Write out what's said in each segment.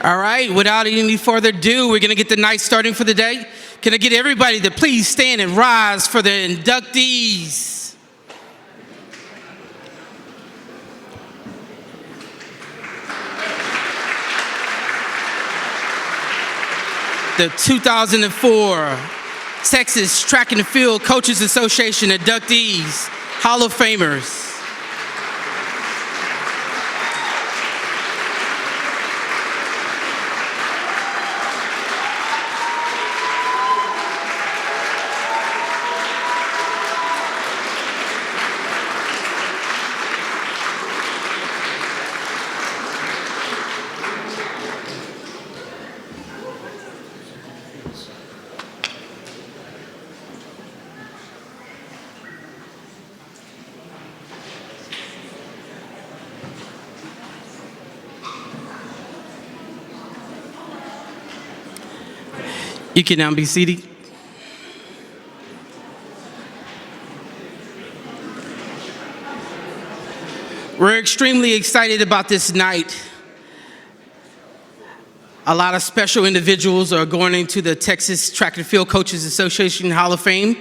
All right, without any further ado, we're going to get the night starting for the day. Can I get everybody to please stand and rise for the inductees? The 2004 Texas Track and Field Coaches Association inductees, Hall of Famers. You can now be seated. We're extremely excited about this night. A lot of special individuals are going into the Texas Track and Field Coaches Association Hall of Fame.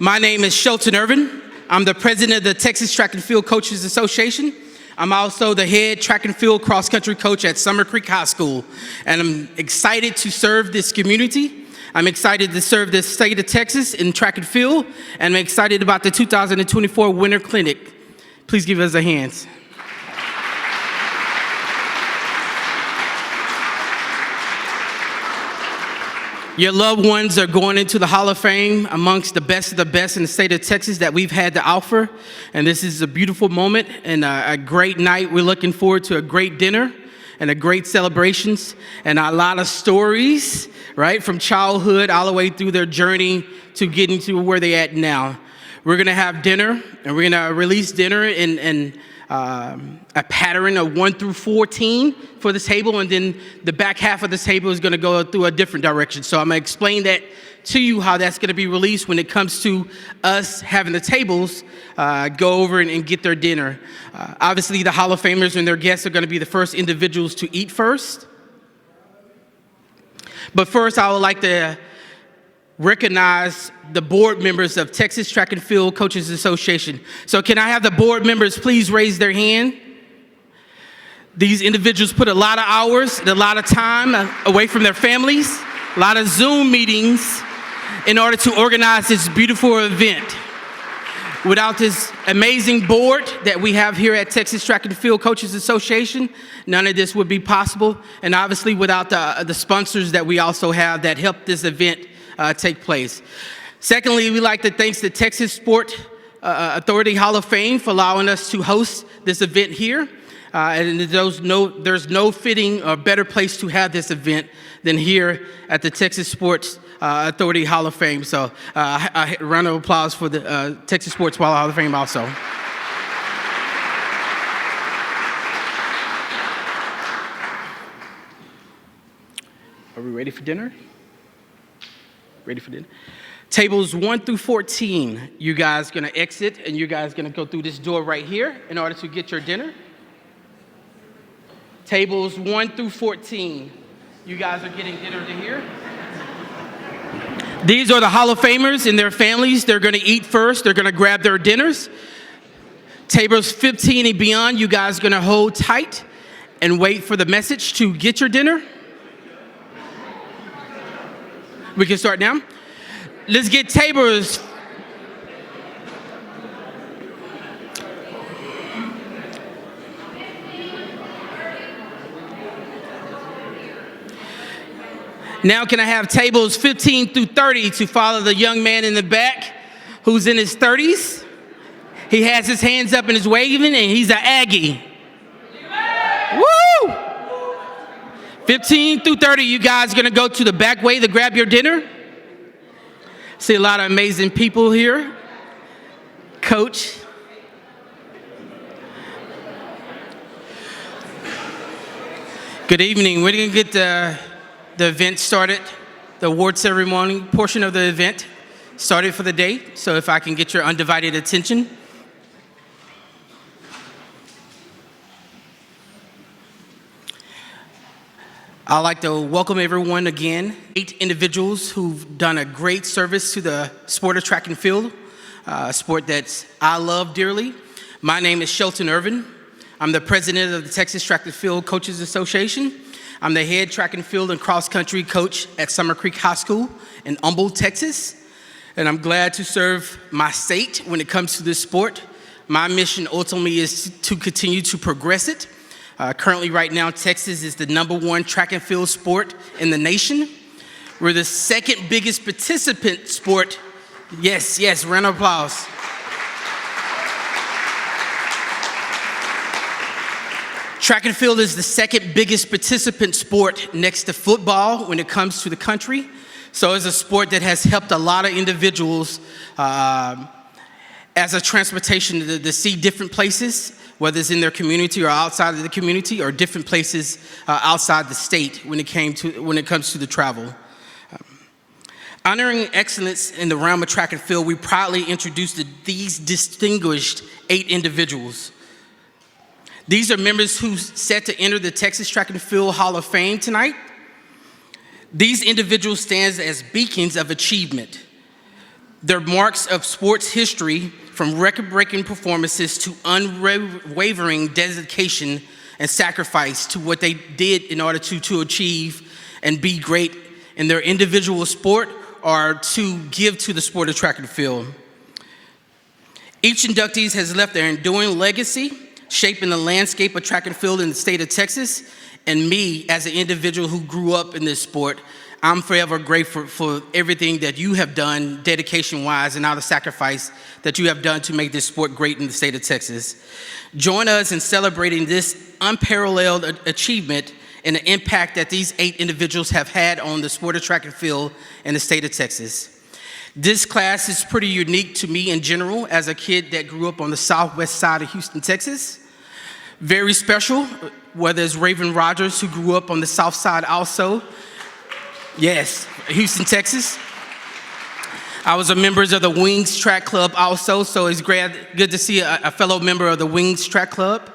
My name is Sheton Ervin. I'm the president of the Texas Track and Field Coaches Association. I'm also the head track and field cross-country coach at Summer Creek High School, and I'm excited to serve this community. I'm excited to serve the state of Texas in track and field, and I'm excited about the 2024 Winter Clinic. Please give us a hand. Your loved ones are going into the Hall of Fame amongst the best of the best in the state of Texas that we've had to offer. And this is a beautiful moment and a great night. We're looking forward to a great dinner and a great celebrations and a lot of stories, right? From childhood all the way through their journey to getting to where they're at now. We're gonna have dinner and we're gonna release dinner in a pattern of 1 through 14 for this table, and then the back half of this table is going to go through a different direction. So I'm going to explain that to you, how that's going to be released when it comes to us having the tables go over and get their dinner. Obviously, the Hall of Famers and their guests are going to be the first individuals to eat first. But first, I would like to recognize the board members of Texas Track and Field Coaches Association. So can I have the board members please raise their hand? These individuals put a lot of hours and a lot of time away from their families, a lot of Zoom meetings in order to organize this beautiful event. Without this amazing board that we have here at Texas Track and Field Coaches Association, none of this would be possible. And obviously without the sponsors that we also have that help this event take place. Secondly, we'd like to thank the Texas Sport Authority Hall of Fame for allowing us to host this event here. And there's no fitting or better place to have this event than here at the Texas Sports Authority Hall of Fame. So a round of applause for the Texas Sports Hall of Fame also. Are we ready for dinner? Ready for dinner? Tables 1 through 14, you guys gonna exit and you guys gonna go through this door right here in order to get your dinner. Tables 1 through 14, you guys are getting dinner to here. These are the Hall of Famers and their families. They're gonna eat first, they're gonna grab their dinners. Tables 15 and beyond, you guys gonna hold tight and wait for the message to get your dinner. We can start now. Let's get tables. Now can I have tables 15 through 30 to follow the young man in the back who's in his 30s. He has his hands up and is waving and he's an Aggie. Woo! 15 through 30, you guys are gonna go to the back way to grab your dinner. See a lot of amazing people here. Coach. Good evening. We're gonna get the event started, the award ceremony portion of the event started for the day. So if I can get your undivided attention. I'd like to welcome everyone again. 8 individuals who've done a great service to the sport of track and field, a sport that I love dearly. My name is Sheton Ervin. I'm the president of the Texas Track and Field Coaches Association. I'm the head track and field and cross country coach at Summer Creek High School in Humble, Texas. And I'm glad to serve my state when it comes to this sport. My mission ultimately is to continue to progress it. Currently, right now, Texas is the #1 track and field sport in the nation. We're the second biggest participant sport. Yes, round of applause. Track and field is the second biggest participant sport next to football when it comes to the country. So it's a sport that has helped a lot of individuals as a transportation to see different places, whether it's in their community or outside of the community, or different places outside the state when it comes to the travel. Honoring excellence in the realm of track and field, we proudly introduced these distinguished 8 individuals. These are members who set to enter the Texas Track and Field Hall of Fame tonight. These individuals stand as beacons of achievement. They're marks of sports history, from record-breaking performances to unwavering dedication and sacrifice to what they did in order to achieve and be great in their individual sport or to give to the sport of track and field. Each inductee has left their enduring legacy, shaping the landscape of track and field in the state of Texas. And me, as an individual who grew up in this sport, I'm forever grateful for everything that you have done dedication-wise and all the sacrifice that you have done to make this sport great in the state of Texas. Join us in celebrating this unparalleled achievement and the impact that these 8 individuals have had on the sport of track and field in the state of Texas. This class is pretty unique to me in general as a kid that grew up on the southwest side of Houston, Texas. Very special, whether it's Raevyn Rogers, who grew up on the south side also. Yes, Houston, Texas. I was a member of the Wings Track Club also, so it's good to see a fellow member of the Wings Track Club.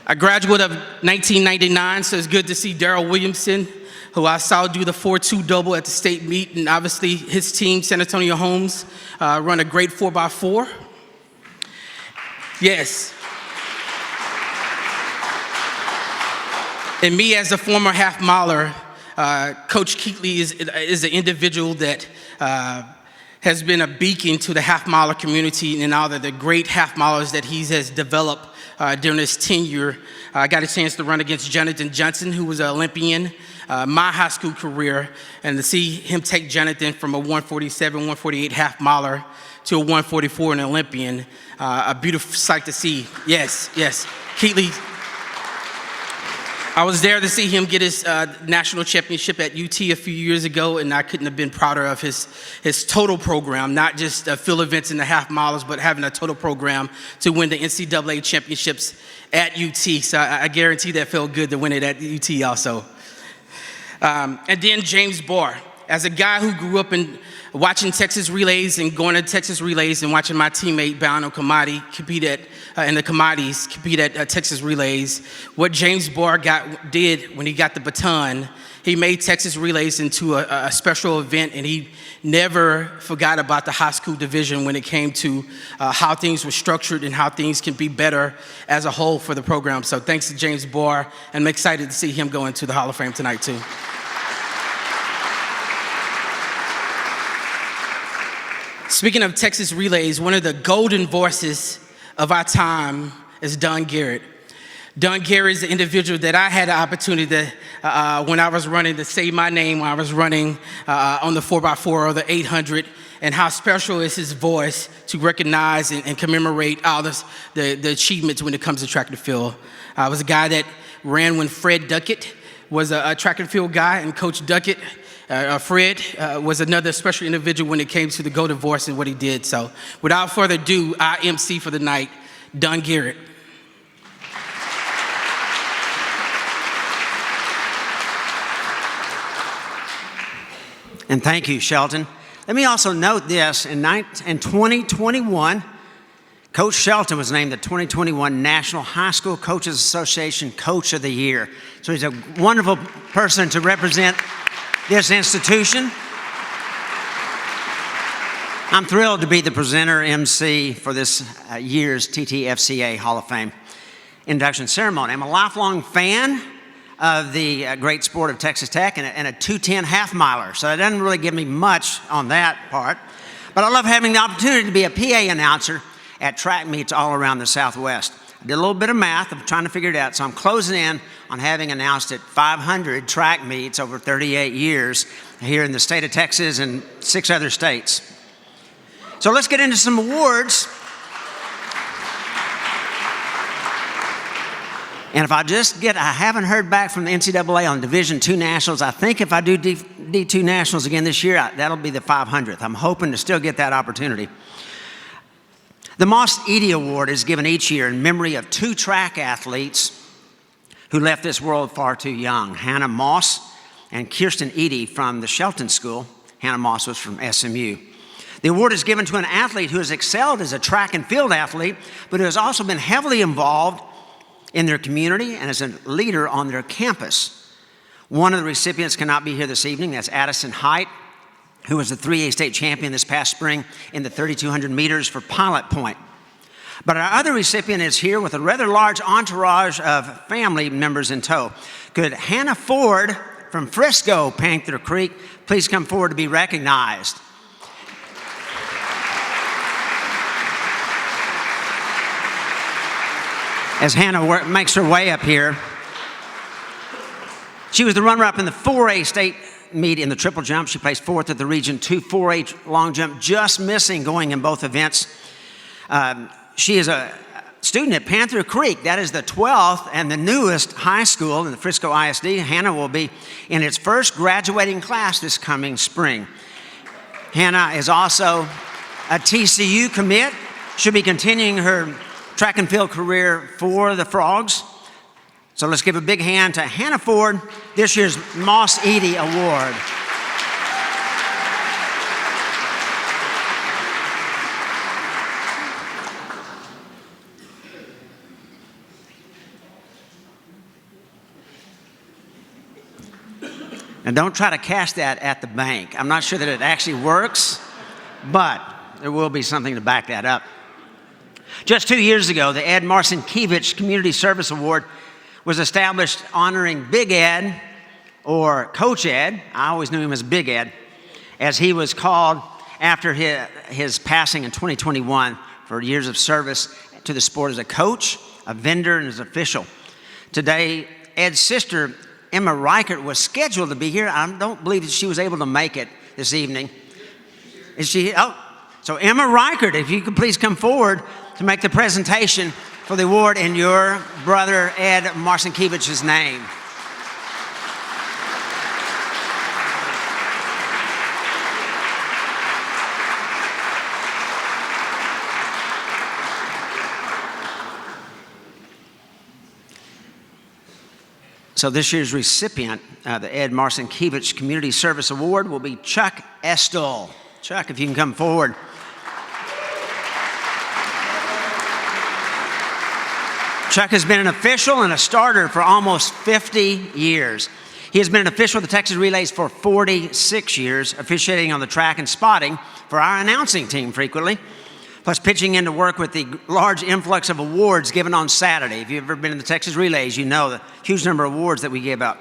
A graduate of 1999, so it's good to see Darold Williamson, who I saw do the 4-2 double at the state meet, and obviously his team, San Antonio Homes, run a great 4x4. Yes. And me as a former half-miler, Coach Kittley is an individual that has been a beacon to the half-miler community and all of the great half-milers that he has developed during his tenure. I got a chance to run against Jonathan Johnson, who was an Olympian, my high school career, and to see him take Jonathan from a 147, 148 half-miler to a 144 and Olympian, a beautiful sight to see. Yes, Kittley. I was there to see him get his national championship at UT a few years ago, and I couldn't have been prouder of his total program, not just field events in the half miles, but having a total program to win the NCAA championships at UT. So I guarantee that felt good to win it at UT also. And then James Barr, as a guy who grew up in watching Texas relays and going to Texas relays and watching my teammate Bound on Commodity compete at Texas relays, what James Barr did when he got the baton, he made Texas relays into a special event, and he never forgot about the high school division when it came to how things were structured and how things can be better as a whole for the program. So thanks to James Barr, and I'm excited to see him go into the Hall of Fame tonight too. Speaking of Texas relays, one of the golden voices of our time is Don Garrett. Don Garrett is the individual that I had the opportunity to, when I was running, to say my name when I was running on the 4x4 or the 800, and how special is his voice to recognize and commemorate all the achievements when it comes to track and field. I was a guy that ran when Fred Duckett was a track and field guy, and Coach Duckett, Fred was another special individual when it came to the golden voice and what he did. So without further ado, our MC for the night, Don Garrett. And thank you, Sheton. Let me also note this, in 2021, Coach Sheton was named the 2021 National High School Coaches Association Coach of the Year. So he's a wonderful person to represent this institution. I'm thrilled to be the presenter MC for this year's TTFCA Hall of Fame induction ceremony. I'm a lifelong fan of the great sport of Texas Tech and a 210 half-miler, so it doesn't really give me much on that part. But I love having the opportunity to be a PA announcer at track meets all around the Southwest. I did a little bit of math. I'm trying to figure it out. So I'm closing in on having announced at 500 track meets over 38 years here in the state of Texas and 6 other states. So let's get into some awards. And if I haven't heard back from the NCAA on Division II Nationals. I think if I do D2 Nationals again this year, that'll be the 500th. I'm hoping to still get that opportunity. The Moss-Eaddy Award is given each year in memory of 2 track athletes who left this world far too young, Hannah Moss and Kirsten Eaddy from the Sheton School. Hannah Moss was from SMU. The award is given to an athlete who has excelled as a track and field athlete, but who has also been heavily involved in their community and as a leader on their campus. One of the recipients cannot be here this evening. That's Addison Height, who was the 3A state champion this past spring in the 3,200 meters for Pilot Point. But our other recipient is here with a rather large entourage of family members in tow. Could Hannah Ford from Frisco, Panther Creek, please come forward to be recognized? As Hannah makes her way up here, she was the runner-up in the 4A state meet in the triple jump. She placed 4th at the Region 2 4A long jump, just missing going in both events. She is a student at Panther Creek. That is the 12th and the newest high school in the Frisco ISD. Hannah will be in its first graduating class this coming spring. Hannah is also a TCU commit. She'll be continuing her track and field career for the Frogs. So let's give a big hand to Hannah Ford, this year's Moss-Eaddy Award. Now don't try to cash that at the bank. I'm not sure that it actually works, but there will be something to back that up. Just 2 years ago, the Ed Marcinkiewicz Community Service Award was established honoring Big Ed, or Coach Ed. I always knew him as Big Ed, as he was called after his passing in 2021 for years of service to the sport as a coach, a vendor, and as an official. Today, Ed's sister, Emma Reichert, was scheduled to be here. I don't believe that she was able to make it this evening. Is she? Oh, so Emma Reichert, if you could please come forward to make the presentation for the award in your brother Ed Marcinkiewicz's name. So this year's recipient, the Ed Marcinkiewicz Community Service Award, will be Chuck Estel. Chuck, if you can come forward. Chuck has been an official and a starter for almost 50 years. He has been an official of the Texas Relays for 46 years, officiating on the track and spotting for our announcing team frequently, plus pitching in to work with the large influx of awards given on Saturday. If you've ever been in the Texas Relays, you know the huge number of awards that we give out.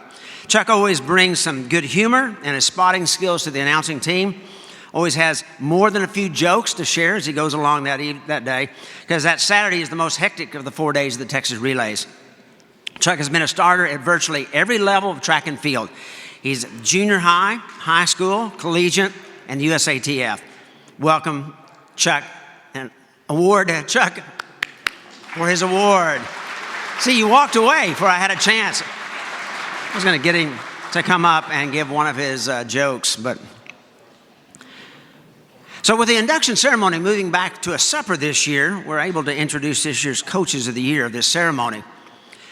Chuck always brings some good humor and his spotting skills to the announcing team. Always has more than a few jokes to share as he goes along that day, because that Saturday is the most hectic of the 4 days of the Texas Relays. Chuck has been a starter at virtually every level of track and field. He's junior high, high school, collegiate, and USATF. Welcome, Chuck, and award to Chuck for his award. See, you walked away before I had a chance. I was going to get him to come up and give one of his jokes, but... So with the induction ceremony moving back to a supper this year, we're able to introduce this year's Coaches of the Year of this ceremony.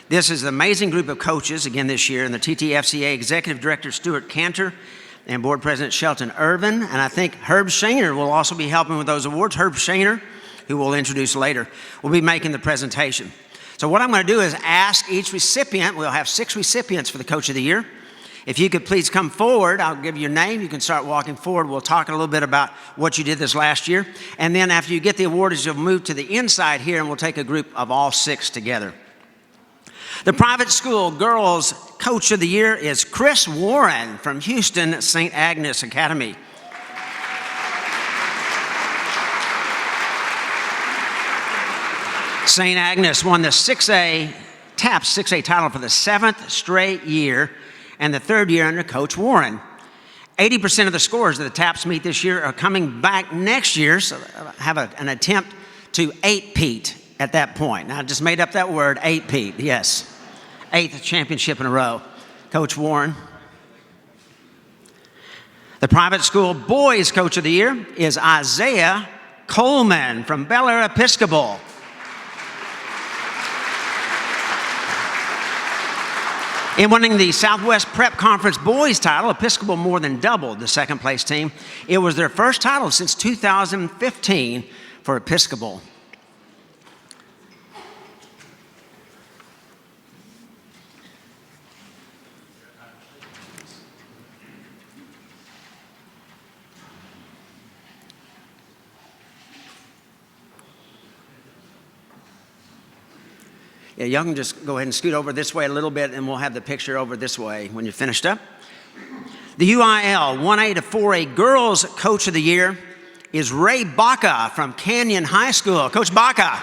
This is an amazing group of coaches again this year, and the TTFCA Executive Director Stuart Cantor and Board President Shelton Ervin, and I think Herb Shaner will also be helping with those awards. Herb Shaner, who we'll introduce later, will be making the presentation. So what I'm going to do is ask each recipient, we'll have 6 recipients for the Coach of the Year. If you could please come forward, I'll give you your name. You can start walking forward. We'll talk a little bit about what you did this last year. And then after you get the awards, you'll move to the inside here, and we'll take a group of all 6 together. The private school girls Coach of the Year is Chris Warren from Houston St. Agnes Academy. St. Agnes won the 6A TAPS 6A title for the 7th straight year and the 3rd year under Coach Warren. 80% of the scores that the TAPS meet this year are coming back next year, so have an attempt to 8-peat at that point. Now, I just made up that word, 8-peat, yes. 8th championship in a row. Coach Warren. The private school boys Coach of the Year is Isaiah Coleman from Bel Air Episcopal. In winning the Southwest Prep Conference boys title, Episcopal more than doubled the second place team. It was their first title since 2015 for Episcopal. Yeah, y'all can just go ahead and scoot over this way a little bit, and we'll have the picture over this way when you're finished up. The UIL 1A to 4A Girls Coach of the Year is Ray Baca from Canyon High School. Coach Baca.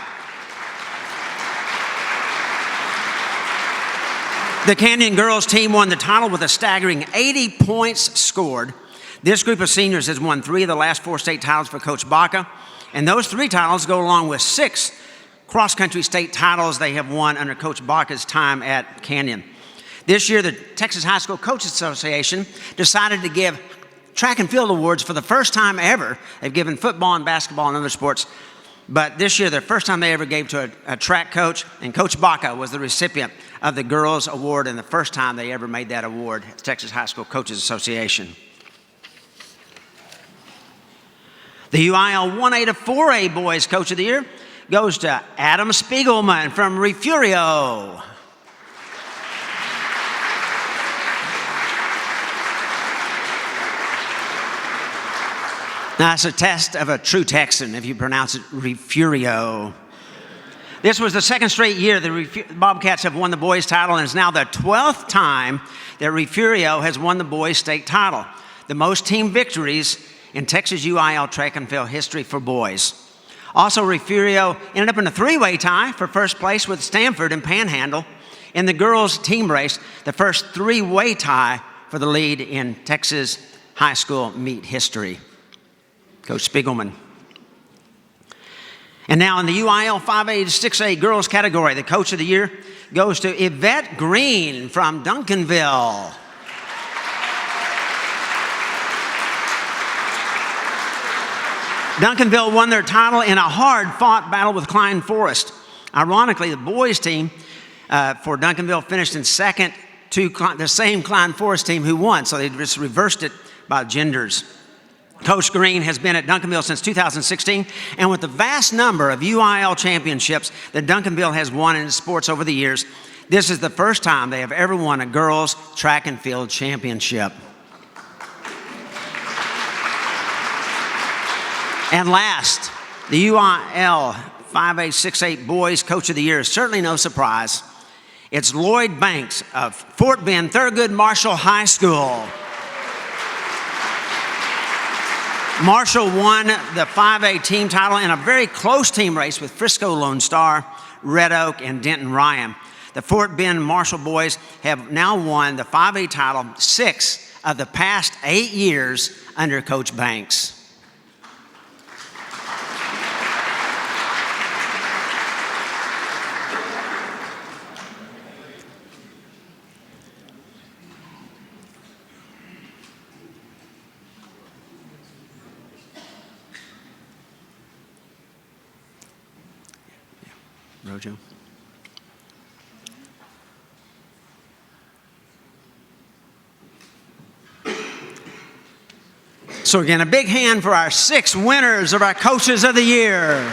The Canyon girls team won the title with a staggering 80 points scored. This group of seniors has won 3 of the last 4 state titles for Coach Baca, and those 3 titles go along with 6 cross-country state titles they have won under Coach Baca's time at Canyon. This year, the Texas High School Coaches Association decided to give track and field awards for the first time ever. They've given football and basketball and other sports, but this year, the first time they ever gave to a track coach, and Coach Baca was the recipient of the Girls Award, and the first time they ever made that award at the Texas High School Coaches Association. The UIL 1A to 4A Boys Coach of the Year goes to Adam Spiegelman from Refugio. Now, it's a test of a true Texan if you pronounce it Refugio. This was the 2nd straight year the Bobcats have won the boys' title, and it's now the 12th time that Refugio has won the boys' state title, the most team victories in Texas UIL track and field history for boys. Also, Refugio ended up in a 3-way tie for first place with Stanford and Panhandle in the girls' team race, the first 3-way tie for the lead in Texas high school meet history. Coach Spiegelman. And now in the UIL 5A to 6A girls category, the Coach of the Year goes to Yvette Green from Duncanville. Duncanville won their title in a hard-fought battle with Klein Forest. Ironically, the boys' team for Duncanville finished in second to the same Klein Forest team who won, so they just reversed it by genders. Coach Green has been at Duncanville since 2016, and with the vast number of UIL championships that Duncanville has won in sports over the years, this is the first time they have ever won a girls' track and field championship. And last, the UIL 5A, 6A Boys Coach of the Year is certainly no surprise. It's Lloyd Banks of Fort Bend Thurgood Marshall High School. Marshall won the 5A team title in a very close team race with Frisco Lone Star, Red Oak, and Denton Ryan. The Fort Bend Marshall boys have now won the 5A title 6 of the past 8 years under Coach Banks. Rojo. So again, a big hand for our 6 winners of our Coaches of the Year.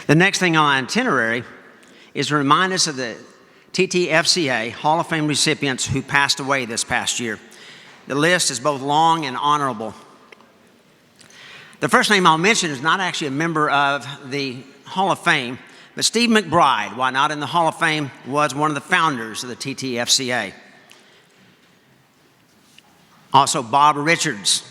The next thing on the itinerary is to remind us of the TTFCA Hall of Fame recipients who passed away this past year. The list is both long and honorable. The first name I'll mention is not actually a member of the Hall of Fame, but Steve McBride, while not in the Hall of Fame, was one of the founders of the TTFCA. Also, Bob Richards,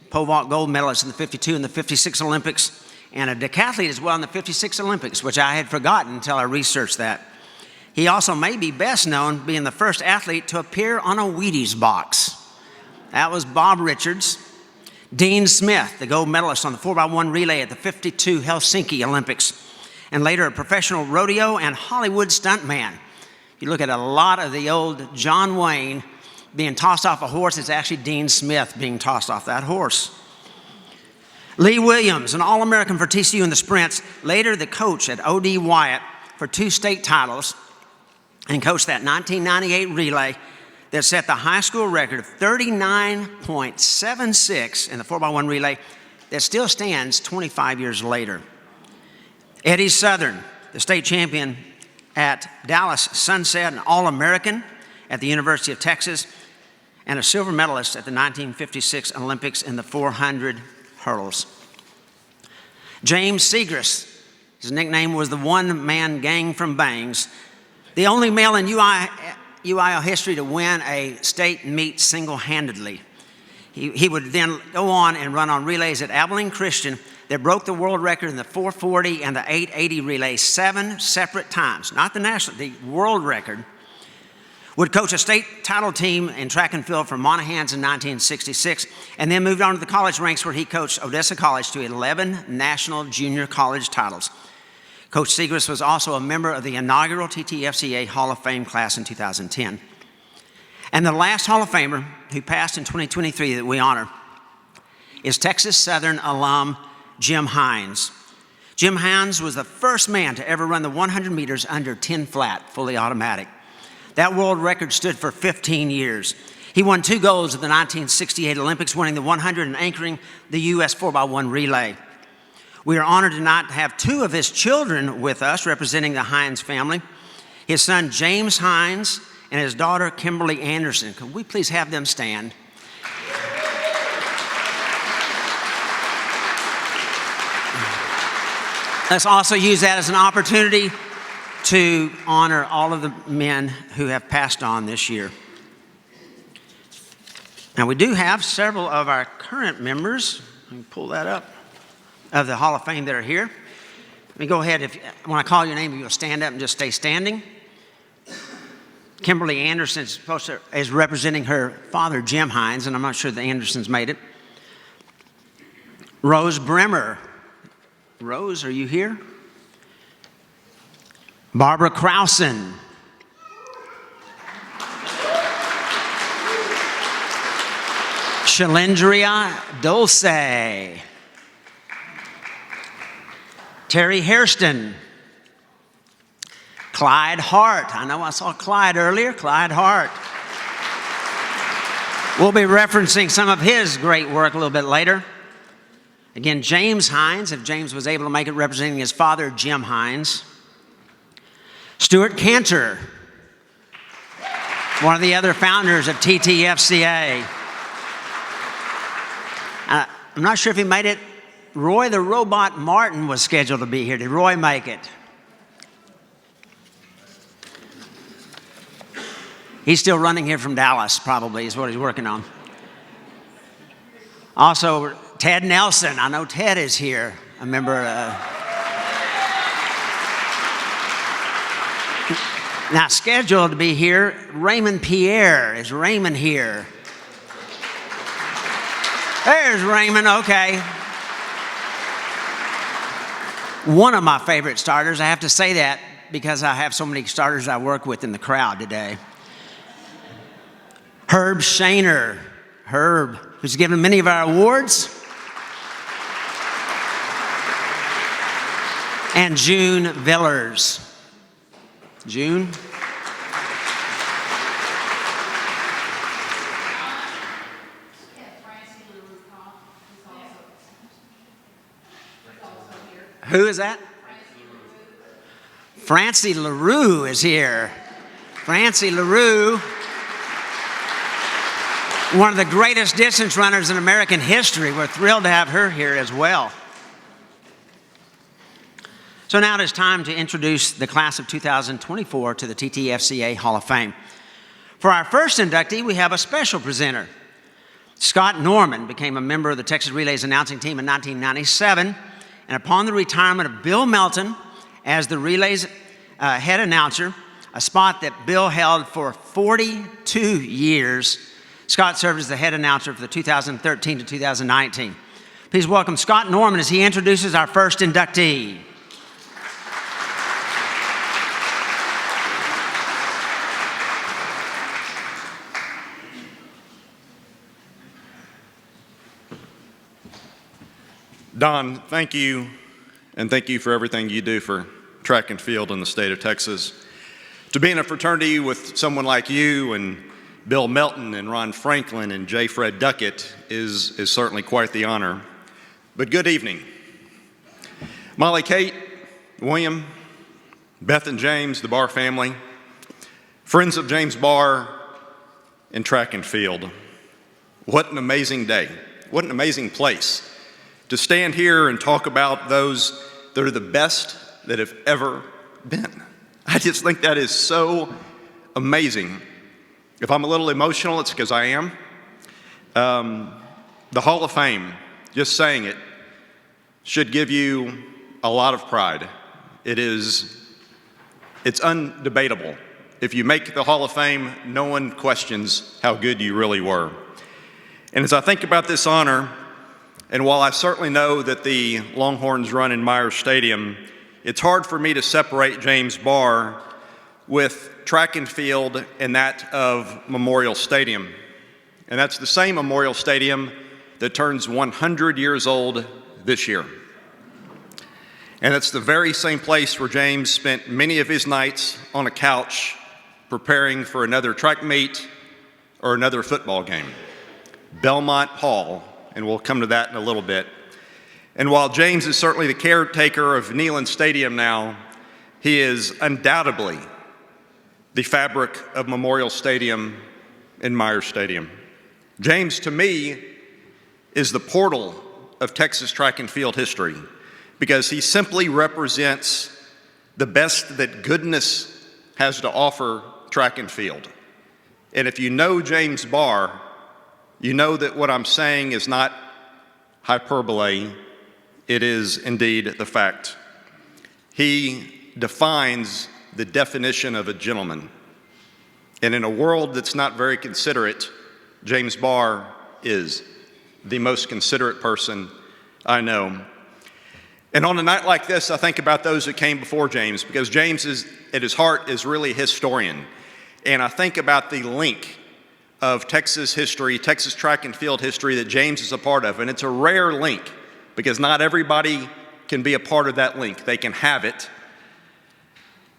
pole vault gold medalist in the 52 and the 56 Olympics, and a decathlete as well in the 56 Olympics, which I had forgotten until I researched that. He also may be best known being the first athlete to appear on a Wheaties box. That was Bob Richards. Dean Smith, the gold medalist on the 4x1 relay at the 52 Helsinki Olympics, and later a professional rodeo and Hollywood stuntman. You look at a lot of the old John Wayne being tossed off a horse, it's actually Dean Smith being tossed off that horse. Lee Williams, an All-American for TCU in the sprints, later the coach at O.D. Wyatt for 2 state titles, and coached that 1998 relay that set the high school record of 39.76 in the 4x1 relay that still stands 25 years later. Eddie Southern, the state champion at Dallas Sunset, an All-American at the University of Texas, and a silver medalist at the 1956 Olympics in the 400 hurdles. James Segrist, his nickname was the one-man gang from Bangs, the only male in UIL history to win a state meet single-handedly. He would then go on and run on relays at Abilene Christian that broke the world record in the 440 and the 880 relay 7 separate times, not the national, the world record. Would coach a state title team in track and field for Monahans in 1966, and then moved on to the college ranks where he coached Odessa College to 11 national junior college titles. Coach Segrist was also a member of the inaugural TTFCA Hall of Fame class in 2010. And the last Hall of Famer who passed in 2023 that we honor is Texas Southern alum Jim Hines. Jim Hines was the first man to ever run the 100 meters under 10 flat, fully automatic. That world record stood for 15 years. He won 2 golds at the 1968 Olympics, winning the 100 and anchoring the U.S. 4x1 relay. We are honored tonight to have 2 of his children with us representing the Hines family. His son, James Hines, and his daughter, Kimberly Anderson. Could we please have them stand? Let's also use that as an opportunity to honor all of the men who have passed on this year. Now, we do have several of our current members, let me pull that up, of the Hall of Fame that are here. Let me go ahead, when I call your name, you'll stand up and just stay standing. Kimberly Anderson is representing her father, Jim Hines, and I'm not sure the Andersons made it. Rose Bremer. Rose, are you here? Barbara Krausen. Shalindria Dulce. Terry Hairston. Clyde Hart. I know I saw Clyde earlier. Clyde Hart. We'll be referencing some of his great work a little bit later. Again, James Hines, if James was able to make it, representing his father, Jim Hines. Stuart Cantor, one of the other founders of TTFCA. I'm not sure if he made it. Roy the Robot Martin was scheduled to be here. Did Roy make it? He's still running here from Dallas, probably, is what he's working on. Also, Ted Nelson. I know Ted is here, a member. Now, scheduled to be here, Raymond Pierre. Is Raymond here? There's Raymond, okay. One of my favorite starters, I have to say that because I have so many starters I work with in the crowd today. Herb Shaner. Herb, who's given many of our awards. And June Villers. June. Who is that? Francie LaRue is here. Francie LaRue, one of the greatest distance runners in American history. We're thrilled to have her here as well. So now it is time to introduce the class of 2024 to the TTFCA Hall of Fame. For our first inductee, we have a special presenter. Scott Norman became a member of the Texas Relays announcing team in 1997, and upon the retirement of Bill Melton as the Relays head announcer, a spot that Bill held for 42 years, Scott served as the head announcer for the 2013 to 2019. Please welcome Scott Norman as he introduces our first inductee. Don, thank you, and thank you for everything you do for track and field in the state of Texas. To be in a fraternity with someone like you and Bill Melton and Ron Franklin and J. Fred Duckett is certainly quite the honor. But good evening. Molly Kate, William, Beth and James, the Barr family, friends of James Barr, and track and field. What an amazing day. What an amazing place to stand here and talk about those that are the best that have ever been. I just think that is so amazing. If I'm a little emotional, it's because I am. The Hall of Fame, just saying it, should give you a lot of pride. It's undebatable. If you make the Hall of Fame, no one questions how good you really were. And as I think about this honor, and while I certainly know that the Longhorns run in Myers Stadium, it's hard for me to separate James Barr with track and field and that of Memorial Stadium. And that's the same Memorial Stadium that turns 100 years old this year. And it's the very same place where James spent many of his nights on a couch preparing for another track meet or another football game. Belmont Hall. And we'll come to that in a little bit. And while James is certainly the caretaker of Neyland Stadium now, he is undoubtedly the fabric of Memorial Stadium and Myers Stadium. James, to me, is the portal of Texas track and field history because he simply represents the best that goodness has to offer track and field. And if you know James Barr, you know that what I'm saying is not hyperbole, it is indeed the fact. He defines the definition of a gentleman. And in a world that's not very considerate, James Barr is the most considerate person I know. And on a night like this, I think about those that came before James, because James is, at his heart, is really a historian. And I think about the link of Texas history, Texas track and field history that James is a part of. And it's a rare link because not everybody can be a part of that link. They can have it.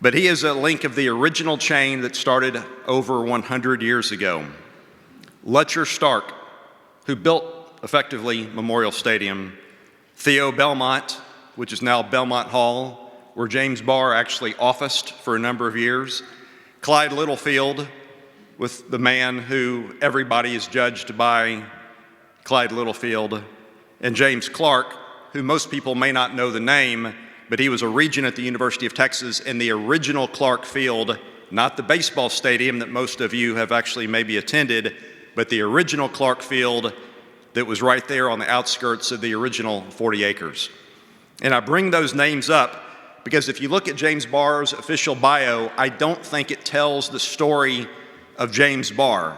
But he is a link of the original chain that started over 100 years ago. Letcher Stark, who built effectively Memorial Stadium, Theo Belmont, which is now Belmont Hall, where James Barr actually officed for a number of years, Clyde Littlefield, with the man who everybody is judged by, Clyde Littlefield, and James Clark, who most people may not know the name, but he was a regent at the University of Texas in the original Clark Field, not the baseball stadium that most of you have actually maybe attended, but the original Clark Field that was right there on the outskirts of the original 40 acres. And I bring those names up because if you look at James Barr's official bio, I don't think it tells the story of James Barr.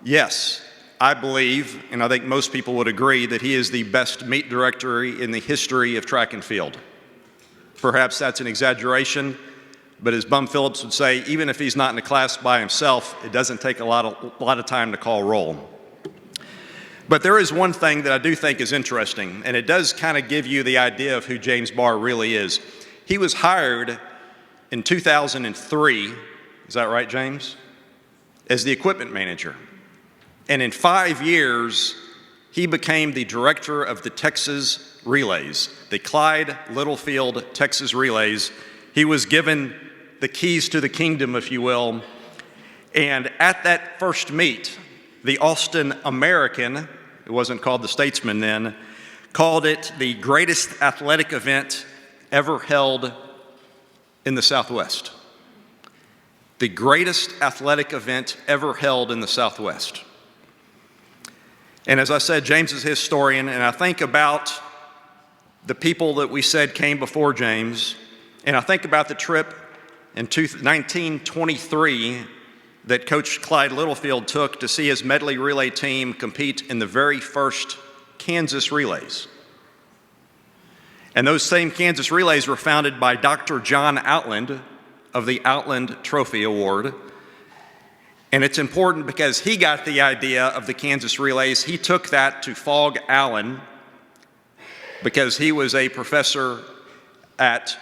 Yes, I believe, and I think most people would agree, that he is the best meet director in the history of track and field. Perhaps that's an exaggeration, but as Bum Phillips would say, even if he's not in a class by himself, it doesn't take a lot of time to call roll. But there is one thing that I do think is interesting, and it does kind of give you the idea of who James Barr really is. He was hired in 2003, is that right, James? As the equipment manager. And in 5 years, he became the director of the Texas Relays, the Clyde Littlefield Texas Relays. He was given the keys to the kingdom, if you will. And at that first meet, the Austin American, it wasn't called the Statesman then, called it the greatest athletic event ever held in the Southwest. The greatest athletic event ever held in the Southwest. And as I said, James is a historian, and I think about the people that we said came before James, and I think about the trip in 1923 that Coach Clyde Littlefield took to see his medley relay team compete in the very first Kansas Relays. And those same Kansas Relays were founded by Dr. John Outland of the Outland Trophy Award. And it's important because he got the idea of the Kansas Relays. He took that to Fogg Allen because he was a professor at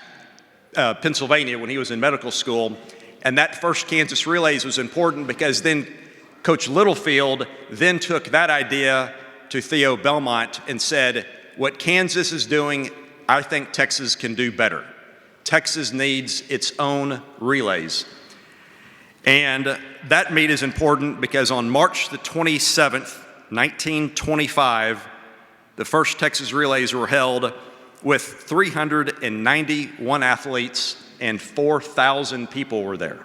Pennsylvania when he was in medical school. And that first Kansas Relays was important because then Coach Littlefield then took that idea to Theo Belmont and said, what Kansas is doing, I think Texas can do better. Texas needs its own relays. And that meet is important because on March the 27th, 1925, the first Texas Relays were held with 391 athletes and 4,000 people were there.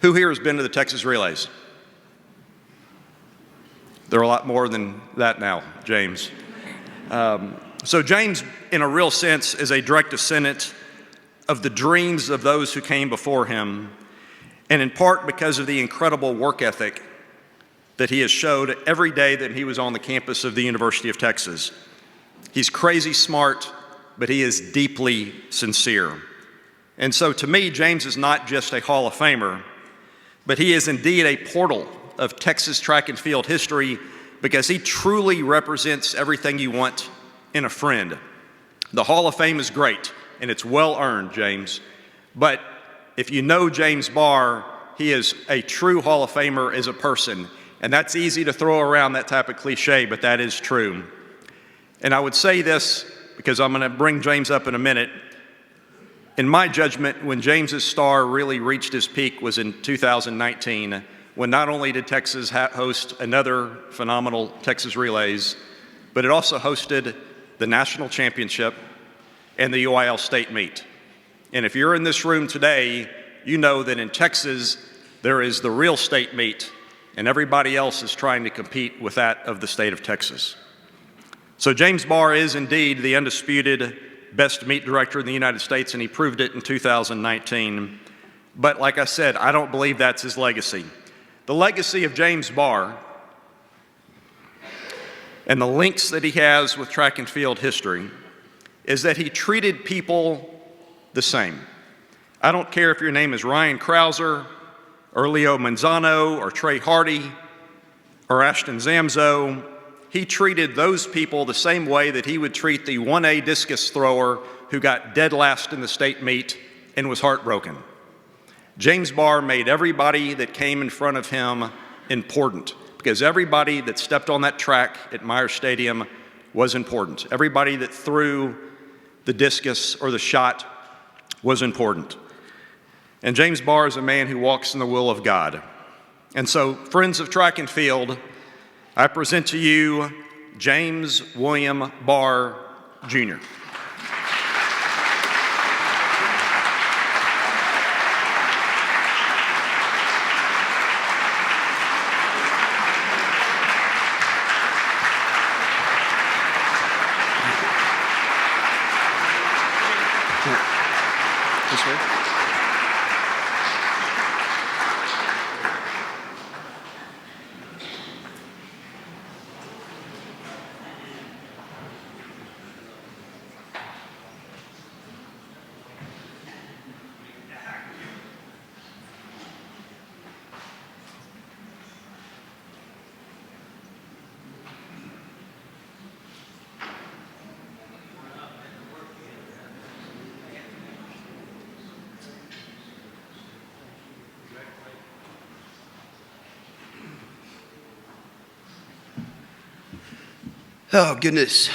Who here has been to the Texas Relays? There are a lot more than that now, James. So James, in a real sense, is a direct descendant of the dreams of those who came before him, and in part because of the incredible work ethic that he has showed every day that he was on the campus of the University of Texas. He's crazy smart, but he is deeply sincere. And so to me, James is not just a Hall of Famer, but he is indeed a portal of Texas track and field history because he truly represents everything you want in a friend. The Hall of Fame is great, and it's well earned, James. But if you know James Barr, he is a true Hall of Famer as a person. And that's easy to throw around, that type of cliche, but that is true. And I would say this, because I'm going to bring James up in a minute. In my judgment, when James's star really reached his peak was in 2019, when not only did Texas host another phenomenal Texas Relays, but it also hosted the national championship and the UIL state meet. And if you're in this room today, you know that in Texas, there is the real state meet, and everybody else is trying to compete with that of the state of Texas. So James Barr is indeed the undisputed best meet director in the United States, and he proved it in 2019. But like I said, I don't believe that's his legacy. The legacy of James Barr and the links that he has with track and field history is that he treated people the same. I don't care if your name is Ryan Krauser, or Leo Manzano, or Trey Hardy, or Ashton Zamzo. He treated those people the same way that he would treat the 1A discus thrower who got dead last in the state meet and was heartbroken. James Barr made everybody that came in front of him important because everybody that stepped on that track at Myers Stadium was important. Everybody that threw the discus or the shot was important. And James Barr is a man who walks in the will of God. And so, friends of track and field, I present to you James William Barr, Jr. This way. Oh, goodness.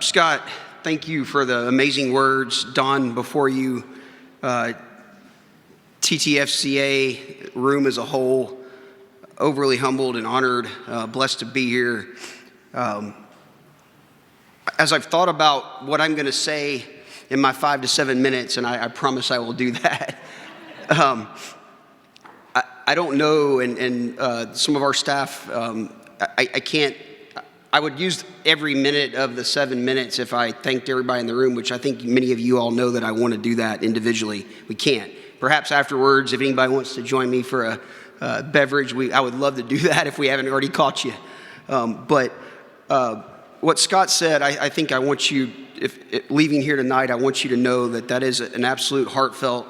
Scott, thank you for the amazing words. Don, before you, TTFCA room as a whole, overly humbled and honored, blessed to be here. As I've thought about what I'm going to say in my 5 to 7 minutes, and I promise I will do that, I don't know, and some of our staff, I can't, I would use every minute of the 7 minutes if I thanked everybody in the room, which I think many of you all know that I want to do that individually. We can't. Perhaps afterwards, if anybody wants to join me for a beverage, I would love to do that if we haven't already caught you. But what Scott said, I think I want you, if leaving here tonight, I want you to know that is an absolute heartfelt,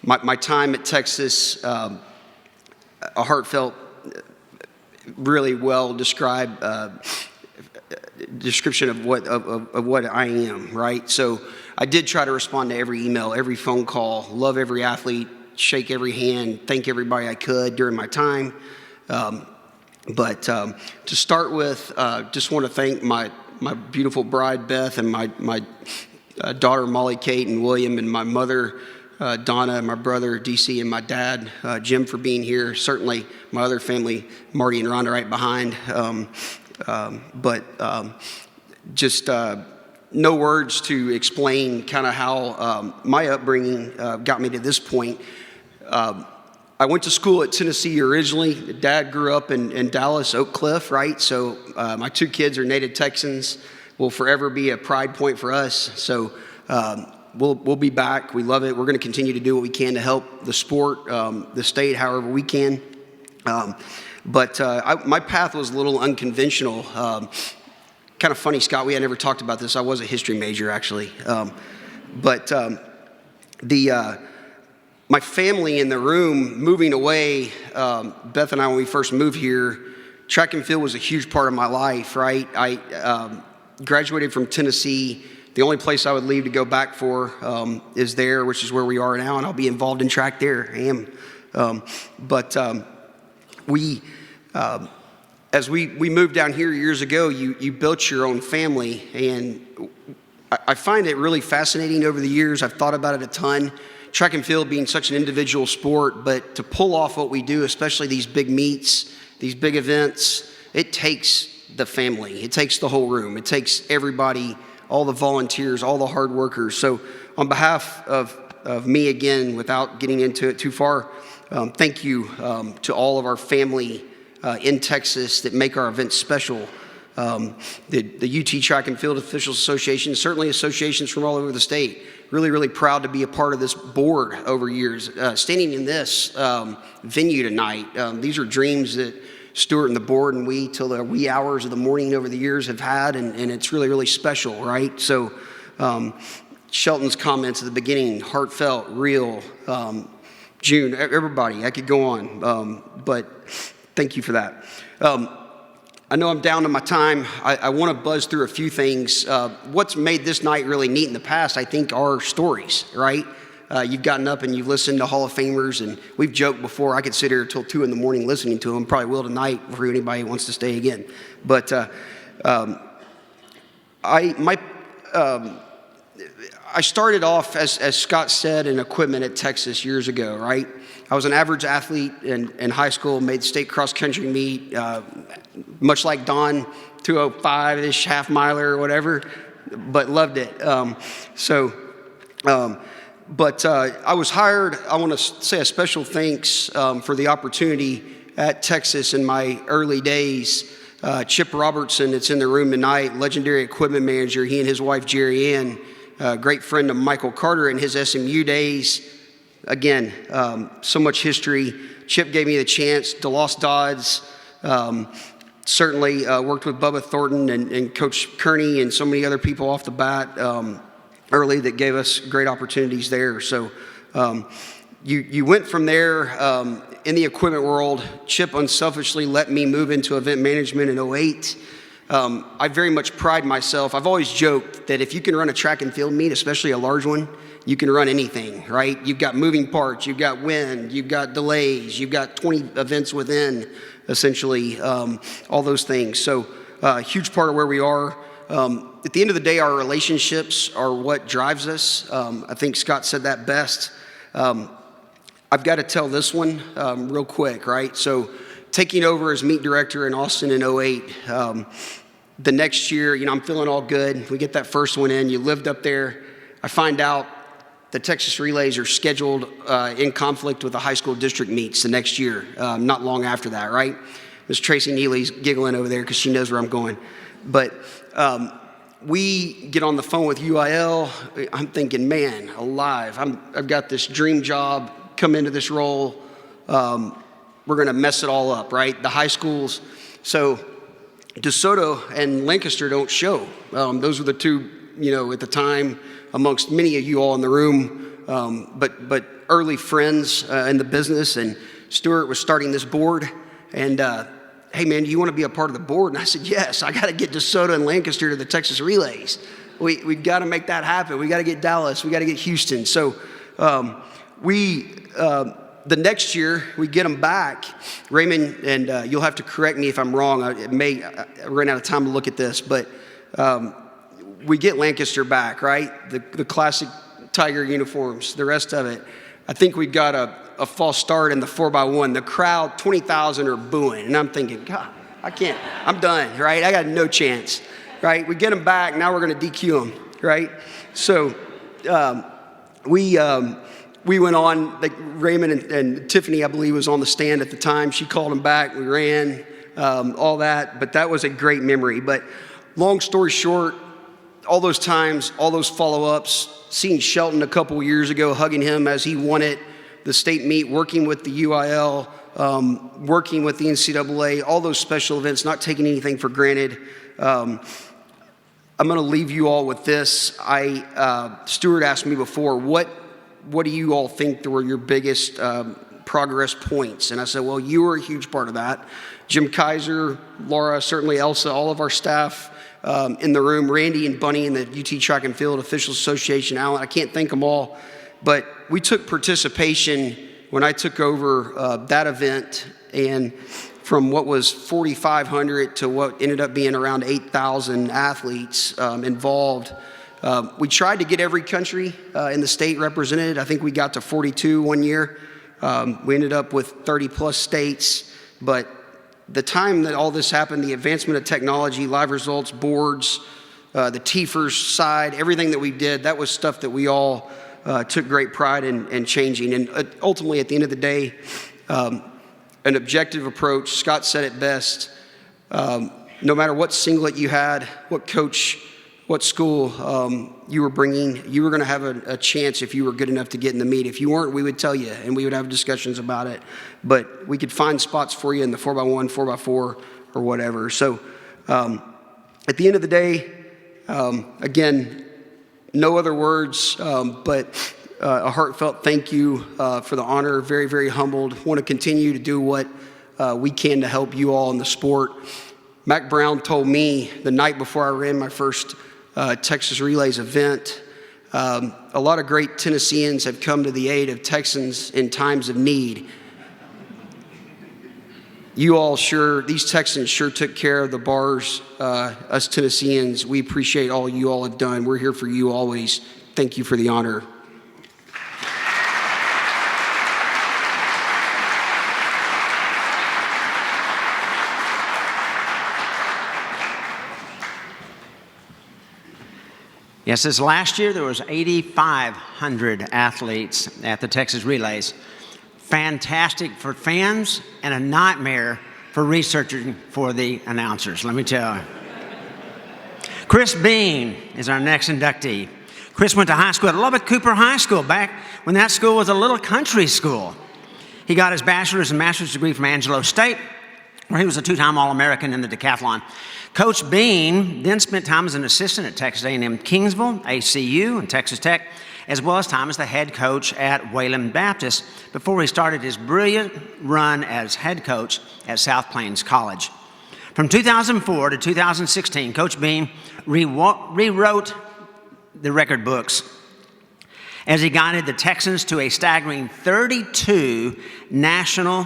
my time at Texas, a heartfelt, really well described description of what I am, right? So I did try to respond to every email, every phone call, love every athlete, shake every hand, thank everybody I could during my time. But to start with, just want to thank my beautiful bride, Beth, and my daughter, Molly, Kate, and William, and my mother, Donna, and my brother, DC, and my dad, Jim, for being here. Certainly my other family, Marty and Rhonda, right behind. Just no words to explain kind of how my upbringing got me to this point. I went to school at Tennessee originally. Dad grew up in Dallas, Oak Cliff, right? So my 2 kids are native Texans. Will forever be a pride point for us. So we'll be back. We love it. We're going to continue to do what we can to help the sport, the state, however we can. My path was a little unconventional. Kind of funny, Scott, we had never talked about this. I was a history major, actually. My family in the room moving away, Beth and I, when we first moved here, track and field was a huge part of my life, right? I graduated from Tennessee. The only place I would leave to go back for is there, which is where we are now, and I'll be involved in track there. I am. As we moved down here years ago, you built your own family, and I find it really fascinating over the years. I've thought about it a ton. Track and field being such an individual sport, but to pull off what we do, especially these big meets, these big events, it takes the family. It takes the whole room. It takes everybody, all the volunteers, all the hard workers. So on behalf of me, again, without getting into it too far, thank you to all of our family in Texas that make our events special. The UT Track and Field Officials Association, certainly associations from all over the state. Really, really proud to be a part of this board over years. Standing in this venue tonight, these are dreams that Stuart and the board and we, till the wee hours of the morning over the years, have had, and it's really, really special, right? So Shelton's comments at the beginning, heartfelt, real, June, everybody, I could go on, but thank you for that. I know I'm down to my time. I want to buzz through a few things. What's made this night really neat in the past, I think, are stories, right? You've gotten up and you've listened to Hall of Famers, and we've joked before, I could sit here till 2 in the morning listening to them. Probably will tonight for anybody who wants to stay again. But I started off, as Scott said, in equipment at Texas years ago, right? I was an average athlete in high school, made state cross-country meet, much like Don, 205-ish, half-miler or whatever, but loved it. I was hired. I want to say a special thanks for the opportunity at Texas in my early days. Chip Robertson, that's in the room tonight, legendary equipment manager, he and his wife, Jerry Ann, great friend of Michael Carter in his SMU days. Again, so much history. Chip gave me the chance. DeLoss Dodds, certainly worked with Bubba Thornton and Coach Kearney and so many other people off the bat early that gave us great opportunities there. So you went from there in the equipment world. Chip unselfishly let me move into event management in 2008. I very much pride myself. I've always joked that if you can run a track and field meet, especially a large one, you can run anything, right? You've got moving parts, you've got wind, you've got delays, you've got 20 events within, essentially, all those things. So a huge part of where we are. At the end of the day, our relationships are what drives us. I think Scott said that best. I've got to tell this one real quick, right? So taking over as meet director in Austin in 08, the next year, I'm feeling all good. We get that first one in. You lived up there. I find out the Texas Relays are scheduled in conflict with the high school district meets the next year, not long after that, right? Ms. Tracy Neely's giggling over there because she knows where I'm going. But we get on the phone with UIL. I'm thinking, man, alive. I've got this dream job, come into this role. We're going to mess it all up, right? The high schools. So DeSoto and Lancaster don't show. Those were the two, at the time, amongst many of you all in the room, but early friends in the business. And Stuart was starting this board. And hey, man, do you want to be a part of the board? And I said, yes, I got to get DeSoto and Lancaster to the Texas Relays. We've got to make that happen. We got to get Dallas. We got to get Houston. So the next year, we get them back. Raymond, and you'll have to correct me if I'm wrong. I ran out of time to look at this, but we get Lancaster back, right? The classic Tiger uniforms, the rest of it. I think we got a false start in the 4x1. The crowd, 20,000 are booing. And I'm thinking, God, I can't. I'm done, right? I got no chance, right? We get them back. Now we're going to DQ them, right? So we went on. Like Raymond and Tiffany, I believe, was on the stand at the time. She called them back. We ran, all that. But that was a great memory. But long story short, all those times, all those follow-ups, seeing Sheton a couple years ago, hugging him as he won it, the state meet, working with the UIL, working with the NCAA, all those special events, not taking anything for granted. I'm going to leave you all with this. Stuart asked me before, what do you all think were your biggest progress points? And I said, well, you were a huge part of that. Jim Kaiser, Laura, certainly Elsa, all of our staff in the room, Randy and Bunny in the UT Track and Field Officials Association, Alan, I can't thank them all. But we took participation when I took over that event, and from what was 4,500 to what ended up being around 8,000 athletes involved. We tried to get every country in the state represented. I think we got to 42 one year. We ended up with 30 plus states. But the time that all this happened, the advancement of technology, live results, boards, the TFERS side, everything that we did, that was stuff that we all took great pride in changing. And ultimately, at the end of the day, an objective approach. Scott said it best. No matter what singlet you had, what coach, what school you were bringing, you were going to have a chance if you were good enough to get in the meet. If you weren't, we would tell you, and we would have discussions about it. But we could find spots for you in the 4x1, 4x4, or whatever. So at the end of the day, again, no other words, but a heartfelt thank you for the honor. Very, very humbled. Want to continue to do what we can to help you all in the sport. Mac Brown told me the night before I ran my first Texas Relays event, a lot of great Tennesseans have come to the aid of Texans in times of need. These Texans sure took care of the Bars, us Tennesseans. We appreciate all you all have done. We're here for you always. Thank you for the honor. Yes, this last year there was 8,500 athletes at the Texas Relays. Fantastic for fans and a nightmare for researching for the announcers, let me tell you. Chris Beene is our next inductee. Chris went to high school at Lubbock Cooper High School back when that school was a little country school. He got his bachelor's and master's degree from Angelo State, where he was a two-time All-American in the decathlon. Coach Beene then spent time as an assistant at Texas A&M Kingsville, ACU, and Texas Tech, as well as time as the head coach at Wayland Baptist before he started his brilliant run as head coach at South Plains College. From 2004 to 2016, Coach Beene rewrote the record books as he guided the Texans to a staggering 32 national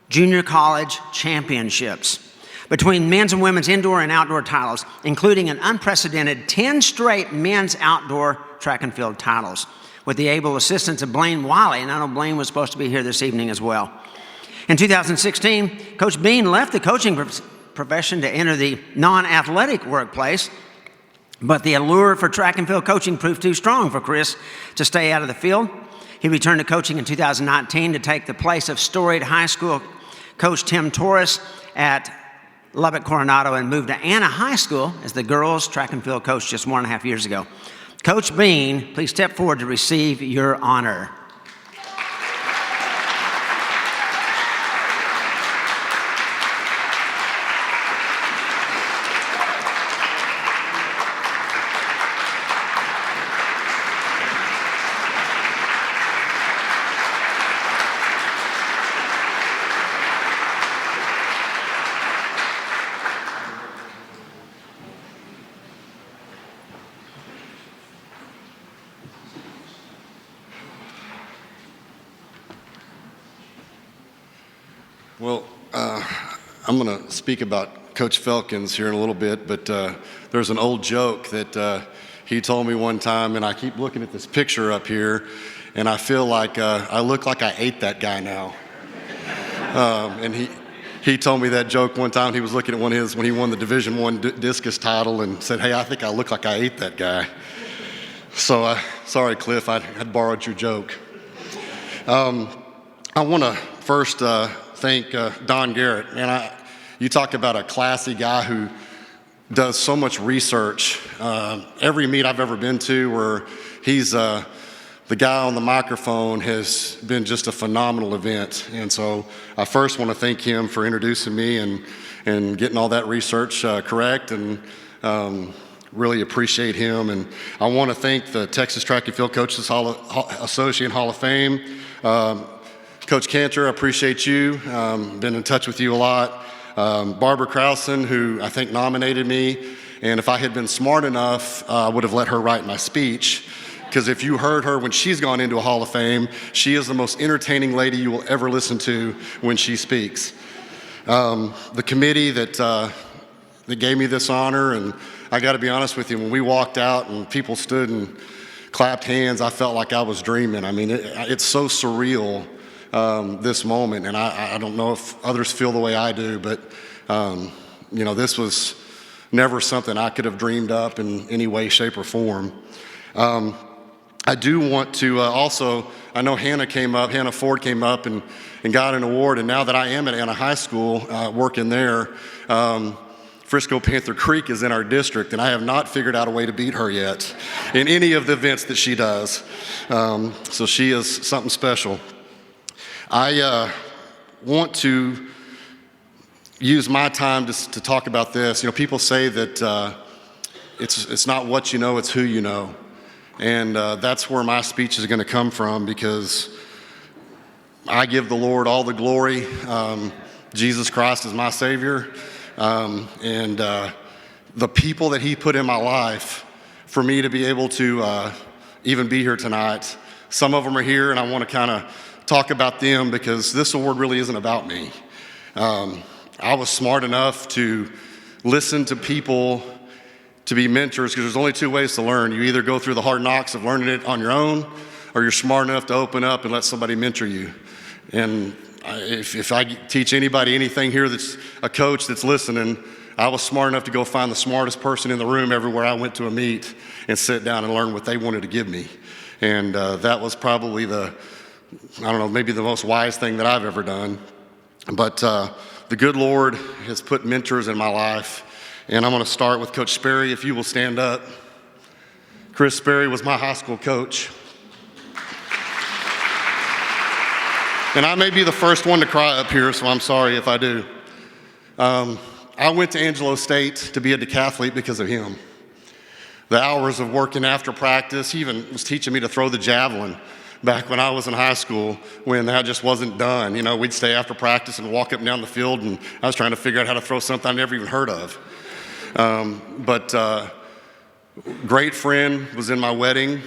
junior college championships. between men's and women's indoor and outdoor titles, including an unprecedented 10 straight men's outdoor track and field titles, with the able assistance of Blaine Wiley, and I know Blaine was supposed to be here this evening as well. In 2016, Coach Beene left the coaching profession to enter the non-athletic workplace, but the allure for track and field coaching proved too strong for Chris to stay out of the field. He returned to coaching in 2019 to take the place of storied high school coach Tim Torres at Lubbock Coronado and moved to Anna High School as the girls' track and field coach just 1.5 years ago. Coach Beene, please step forward to receive your honor. Well, I'm going to speak about Coach Felkins here in a little bit, but there's an old joke that he told me one time, and I keep looking at this picture up here, and I feel like I look like I ate that guy now. And he told me that joke one time. He was looking at one of his, when he won the Division I discus title, and said, "Hey, I think I look like I ate that guy." So sorry, Cliff, I borrowed your joke. I want to first thank Don Garrett. Man, you talk about a classy guy who does so much research. Every meet I've ever been to where he's the guy on the microphone has been just a phenomenal event. And so I first want to thank him for introducing me and getting all that research correct, and really appreciate him. And I want to thank the Texas Track and Field Coaches Association Hall of Fame. Coach Cantor, I appreciate you. Been in touch with you a lot. Barbara Krausen, who I think nominated me, and if I had been smart enough, I would have let her write my speech, because if you heard her when she's gone into a Hall of Fame, she is the most entertaining lady you will ever listen to when she speaks. The committee that gave me this honor, and I got to be honest with you, when we walked out and people stood and clapped hands, I felt like I was dreaming. I mean, it's so surreal. This moment, and I don't know if others feel the way I do, but this was never something I could have dreamed up in any way, shape, or form. I do want to also, I know Hannah Ford came up and got an award, and now that I am at Anna High School working there, Frisco Panther Creek is in our district, and I have not figured out a way to beat her yet in any of the events that she does. So she is something special. I want to use my time to talk about this. You know, people say that it's not what you know, it's who you know. And that's where my speech is going to come from, because I give the Lord all the glory. Jesus Christ is my Savior. And the people that He put in my life for me to be able to even be here tonight, some of them are here, and I want to kind of talk about them, because this award really isn't about me. I was smart enough to listen to people, to be mentors, because there's only two ways to learn. You either go through the hard knocks of learning it on your own, or you're smart enough to open up and let somebody mentor you. And if I teach anybody anything here that's a coach that's listening, I was smart enough to go find the smartest person in the room everywhere I went to a meet and sit down and learn what they wanted to give me. And that was probably maybe the most wise thing that I've ever done. But the good Lord has put mentors in my life. And I'm going to start with Coach Sperry, if you will stand up. Chris Sperry was my high school coach. And I may be the first one to cry up here, so I'm sorry if I do. I went to Angelo State to be a decathlete because of him. The hours of working after practice, he even was teaching me to throw the javelin back when I was in high school, when that just wasn't done. You know, we'd stay after practice and walk up and down the field, and I was trying to figure out how to throw something I never even heard of. Great friend was in my wedding.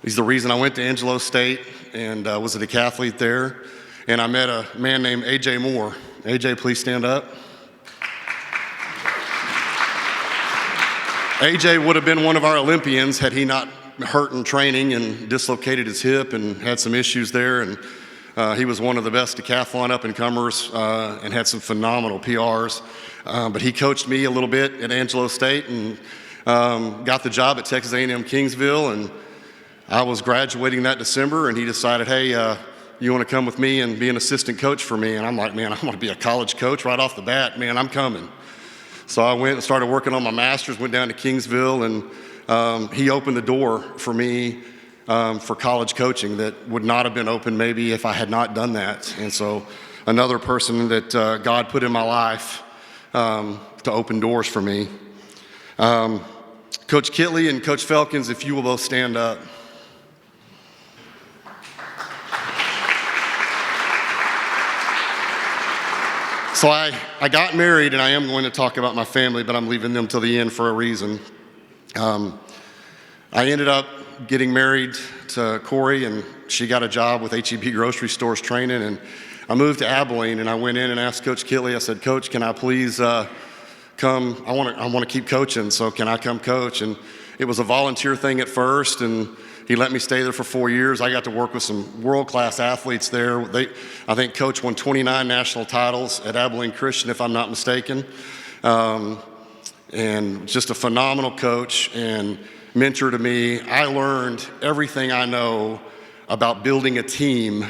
He's the reason I went to Angelo State and was a decathlete there. And I met a man named A.J. Moore. A.J., please stand up. AJ would have been one of our Olympians had he not hurt in training and dislocated his hip and had some issues there. And he was one of the best decathlon up-and-comers and had some phenomenal PRs. But he coached me a little bit at Angelo State and got the job at Texas A&M Kingsville. And I was graduating that December, and he decided, hey, you want to come with me and be an assistant coach for me? And I'm like, man, I want to be a college coach right off the bat. Man, I'm coming. So I went and started working on my master's, went down to Kingsville, and he opened the door for me for college coaching that would not have been open maybe if I had not done that. And so another person that God put in my life to open doors for me. Coach Kittley and Coach Felkins, if you will both stand up. So I got married, and I am going to talk about my family, but I'm leaving them till the end for a reason. I ended up getting married to Corey, and she got a job with H-E-B Grocery Stores training, and I moved to Abilene, and I went in and asked Coach Kittley, I said, Coach, can I please come? I want to keep coaching, so can I come coach? And it was a volunteer thing at first, and he let me stay there for 4 years. I got to work with some world-class athletes there. I think Coach won 29 national titles at Abilene Christian, if I'm not mistaken. And just a phenomenal coach and mentor to me. I learned everything I know about building a team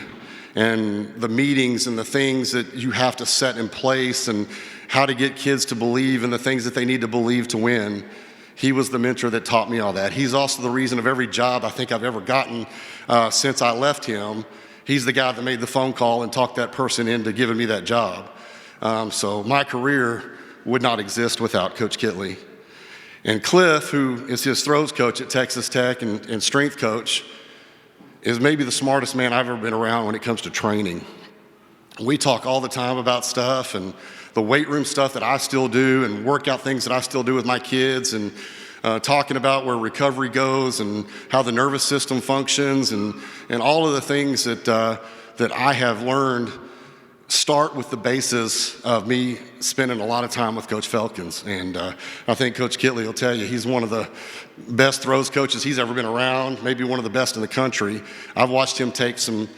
and the meetings and the things that you have to set in place and how to get kids to believe in the things that they need to believe to win. He was the mentor that taught me all that. He's also the reason of every job I think I've ever gotten since I left him. He's the guy that made the phone call and talked that person into giving me that job. So my career would not exist without Coach Kittley. And Cliff, who is his throws coach at Texas Tech and strength coach, is maybe the smartest man I've ever been around when it comes to training. We talk all the time about stuff and the weight room stuff that I still do and workout things that I still do with my kids and talking about where recovery goes and how the nervous system functions and all of the things that I have learned start with the basis of me spending a lot of time with Coach Felkins. And I think Coach Kittley will tell you he's one of the best throws coaches he's ever been around, maybe one of the best in the country. I've watched him take some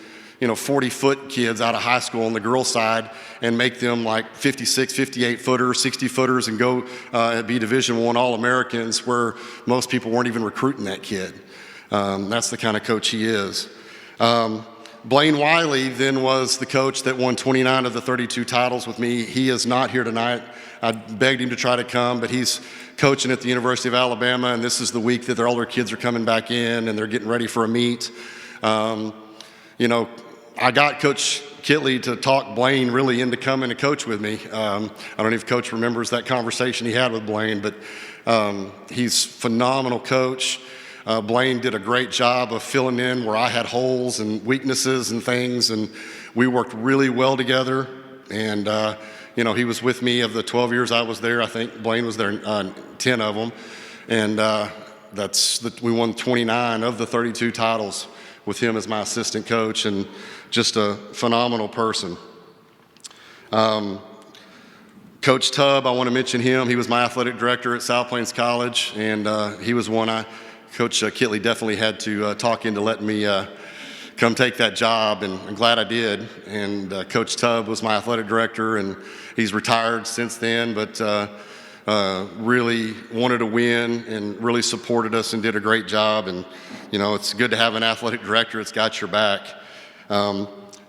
40-foot kids out of high school on the girls' side and make them like 56, 58-footers, 60-footers and go be Division I All-Americans where most people weren't even recruiting that kid. That's the kind of coach he is. Blaine Wiley then was the coach that won 29 of the 32 titles with me. He is not here tonight. I begged him to try to come, but he's coaching at the University of Alabama, and this is the week that their older kids are coming back in and they're getting ready for a meet. I got Coach Kittley to talk Blaine really into coming to coach with me. I don't know if Coach remembers that conversation he had with Blaine, but he's a phenomenal coach. Blaine did a great job of filling in where I had holes and weaknesses and things, and we worked really well together. And, he was with me of the 12 years I was there. I think Blaine was there 10 of them. And we won 29 of the 32 titles with him as my assistant coach, and just a phenomenal person. Coach Tubb, I want to mention him. He was my athletic director at South Plains College, and he was one Coach Kittley definitely had to talk into letting me come take that job, and I'm glad I did. And Coach Tubb was my athletic director, and he's retired since then, but really wanted to win and really supported us and did a great job. And, it's good to have an athletic director that's got your back.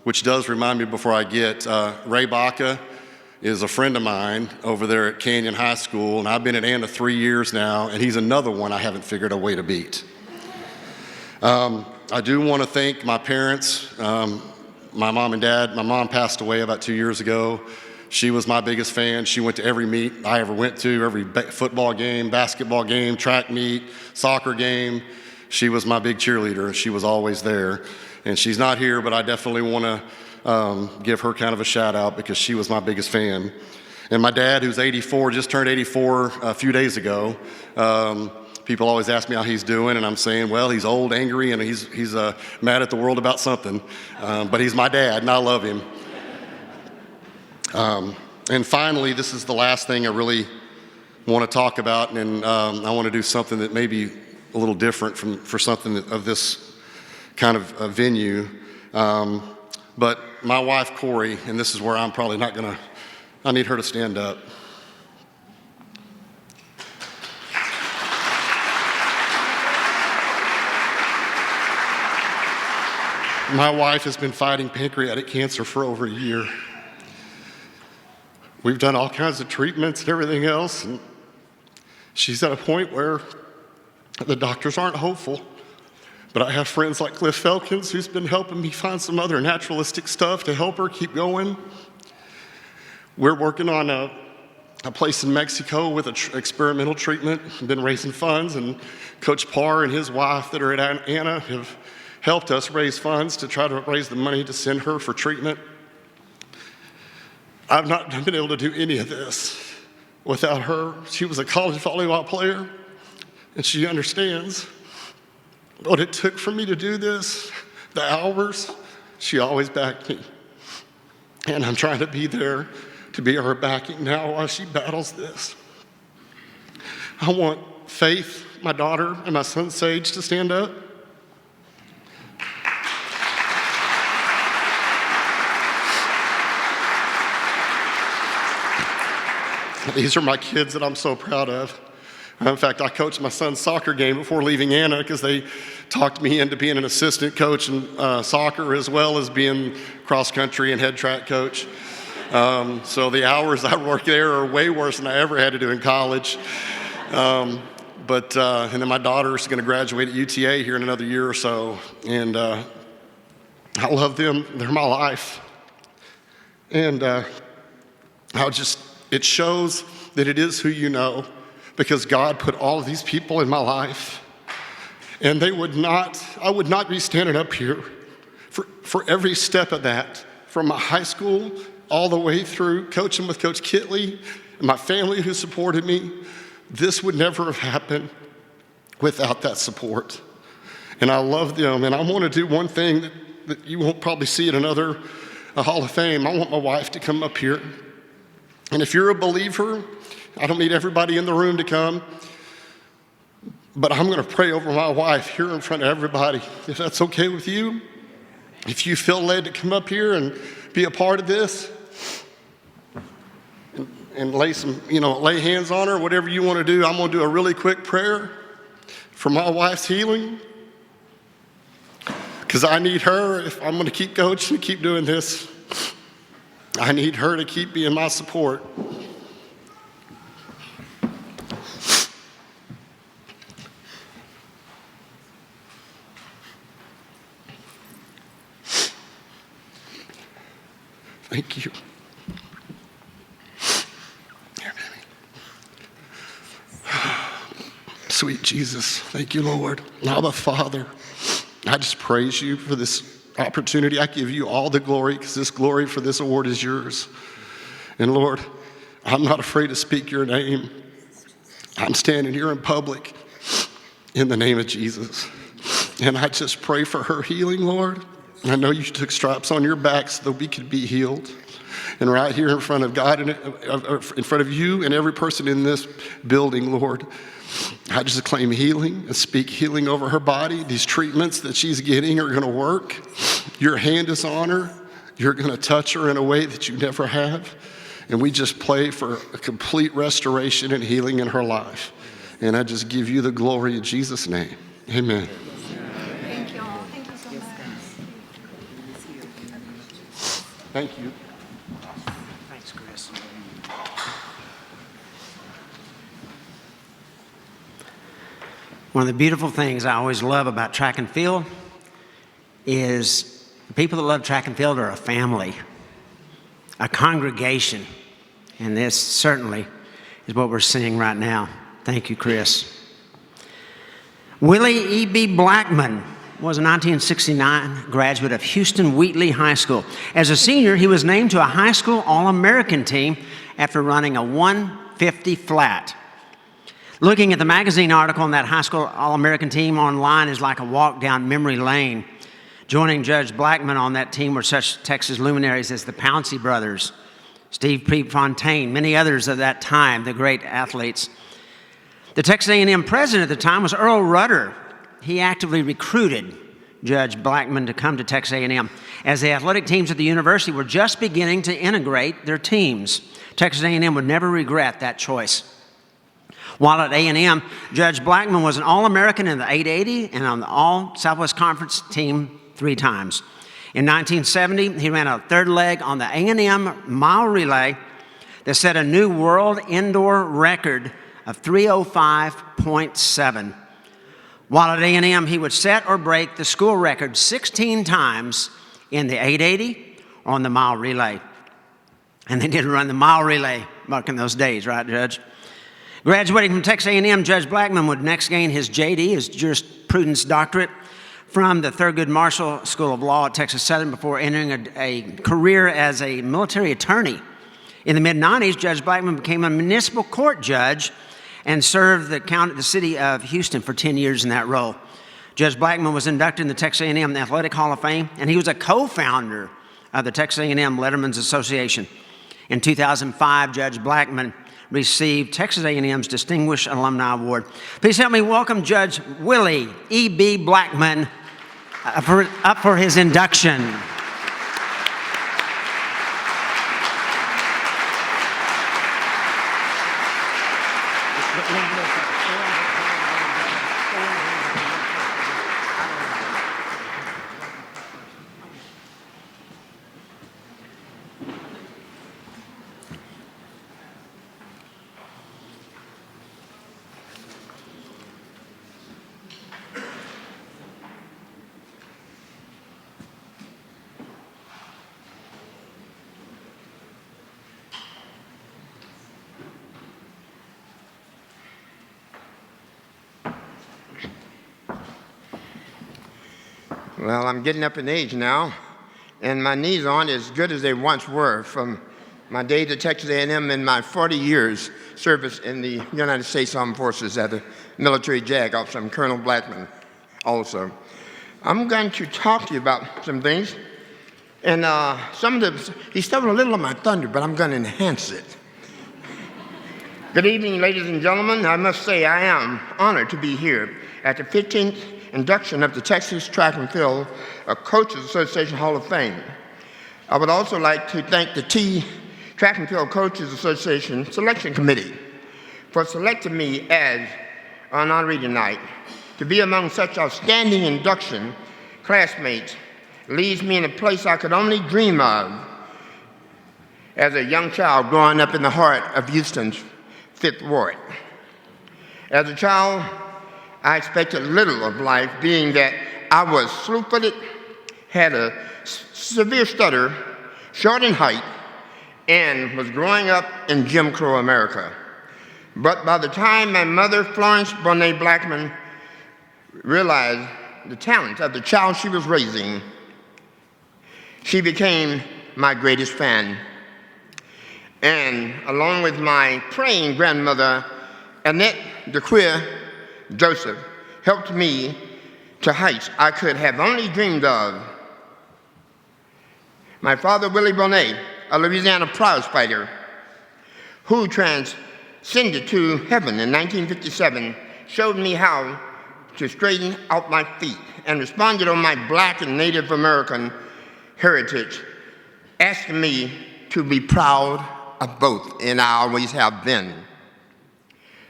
Which does remind me before I get, Ray Baca is a friend of mine over there at Canyon High School, and I've been at Anna 3 years now, and he's another one I haven't figured a way to beat. I do want to thank my parents, my mom and dad. My mom passed away about 2 years ago. She was my biggest fan. She went to every meet I ever went to, every football game, basketball game, track meet, soccer game. She was my big cheerleader, and she was always there. And she's not here, but I definitely want to give her kind of a shout out because she was my biggest fan. And my dad, who's 84, just turned 84 a few days ago. People always ask me how he's doing, and I'm saying, well, he's old, angry, and he's mad at the world about something. But he's my dad, and I love him. And finally, this is the last thing I really want to talk about, and I want to do something that may be a little different for something of this kind of venue. But my wife, Corey, and this is where I'm probably not going to, I need her to stand up. My wife has been fighting pancreatic cancer for over a year. We've done all kinds of treatments and everything else, and she's at a point where the doctors aren't hopeful. But I have friends like Cliff Felkins, who's been helping me find some other naturalistic stuff to help her keep going. We're working on a place in Mexico with an experimental treatment. We've been raising funds, and Coach Barr and his wife that are at Anna have helped us raise funds to try to raise the money to send her for treatment. I've not been able to do any of this without her. She was a college volleyball player, and she understands what it took for me to do this, the hours. She always backed me. And I'm trying to be there to be her backing now while she battles this. I want Faith, my daughter, and my son Sage to stand up. These are my kids that I'm so proud of. In fact, I coached my son's soccer game before leaving Anna because they talked me into being an assistant coach in soccer as well as being cross country and head track coach. So the hours I work there are way worse than I ever had to do in college. And then my daughter's going to graduate at UTA here in another year or so. And I love them. They're my life. And it shows that it is who you know, because God put all of these people in my life, and I would not be standing up here for every step of that, from my high school all the way through coaching with Coach Kittley and my family who supported me. This would never have happened without that support. And I love them, and I want to do one thing that you won't probably see at a Hall of Fame. I want my wife to come up here. And if you're a believer, I don't need everybody in the room to come, but I'm going to pray over my wife here in front of everybody, if that's okay with you. If you feel led to come up here and be a part of this and lay hands on her, whatever you want to do, I'm going to do a really quick prayer for my wife's healing, because I need her. If I'm going to keep coaching and keep doing this, I need her to keep being my support. Thank you. Sweet Jesus, thank you, Lord. Abba, Father, I just praise you for this opportunity. I give you all the glory, because this glory for this award is yours. And Lord, I'm not afraid to speak your name. I'm standing here in public in the name of Jesus. And I just pray for her healing, Lord. I know you took stripes on your back so that we could be healed. And right here in front of God, and in front of you and every person in this building, Lord, I just claim healing and speak healing over her body. These treatments that she's getting are going to work. Your hand is on her. You're going to touch her in a way that you never have. And we just pray for a complete restoration and healing in her life. And I just give you the glory in Jesus' name. Amen. Thank you all. Thank you so much. Thank you. Thanks, Chris. One of the beautiful things I always love about track and field is the people that love track and field are a family, a congregation. And this certainly is what we're seeing right now. Thank you, Chris. Willie E.B. Blackmon was a 1969 graduate of Houston Wheatley High School. As a senior, he was named to a high school All-American team after running a 150 flat. Looking at the magazine article on that high school All-American team online is like a walk down memory lane. Joining Judge Blackmon on that team were such Texas luminaries as the Pouncey brothers, Steve Prefontaine, many others of that time, the great athletes. The Texas A&M president at the time was Earl Rudder. He actively recruited Judge Blackmon to come to Texas A&M as the athletic teams at the university were just beginning to integrate their teams. Texas A&M would never regret that choice. While at A&M, Judge Blackmon was an All-American in the 880 and on the All-Southwest Conference team 3 times. In 1970, he ran a third leg on the A&M mile relay that set a new world indoor record of 3:05.7. While at A&M, he would set or break the school record 16 times in the 880 or on the mile relay. And they didn't run the mile relay back in those days, right, Judge? Graduating from Texas A&M, Judge Blackmon would next gain his JD, his jurisprudence doctorate, from the Thurgood Marshall School of Law at Texas Southern before entering a career as a military attorney. In the mid-90s, Judge Blackmon became a municipal court judge and served the city of Houston for 10 years in that role. Judge Blackmon was inducted in the Texas A&M Athletic Hall of Fame, and he was a co-founder of the Texas A&M Letterman's Association. In 2005, Judge Blackmon received Texas A&M's Distinguished Alumni Award. Please help me welcome Judge Willie E.B. Blackmon up for his induction. Well, I'm getting up in age now, and my knees aren't as good as they once were from my days at Texas A&M and my 40 years service in the United States Armed Forces as a military JAG officer. I'm Colonel Blackmon also. I'm going to talk to you about some things, and he stole a little of my thunder, but I'm going to enhance it. Good evening, ladies and gentlemen. I must say I am honored to be here at the 15th induction of the Texas Track and Field Coaches Association Hall of Fame. I would also like to thank the Track and Field Coaches Association Selection Committee for selecting me as an honoree tonight. To be among such outstanding induction classmates leaves me in a place I could only dream of as a young child growing up in the heart of Houston's 5th Ward. As a child, I expected little of life, being that I was slew-footed, had a severe stutter, short in height, and was growing up in Jim Crow America. But by the time my mother, Florence Bonet Blackmon, realized the talent of the child she was raising, she became my greatest fan. And along with my praying grandmother, Annette DeQueer Joseph, helped me to heights I could have only dreamed of. My father, Willie Bonet, a Louisiana prize fighter, who transcended to heaven in 1957, showed me how to straighten out my feet and responded on my Black and Native American heritage, asking me to be proud of both, and I always have been.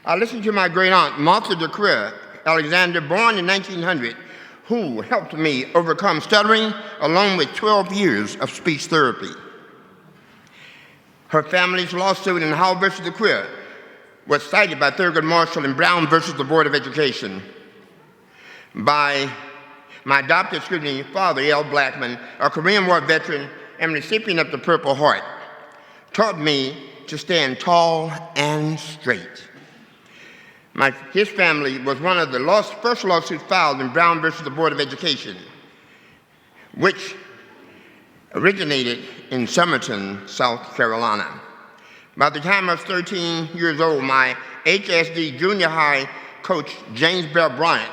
I listened to my great aunt, Martha DeQueer Alexander, born in 1900, who helped me overcome stuttering along with 12 years of speech therapy. Her family's lawsuit in Howell versus DeQueer was cited by Thurgood Marshall and Brown versus the Board of Education. By my adopted father, L. Blackmon, a Korean War veteran and recipient of the Purple Heart, taught me to stand tall and straight. His family was one of the first lawsuits filed in Brown versus the Board of Education, which originated in Summerton, South Carolina. By the time I was 13 years old, my HSD junior high coach, James Bell Bryant,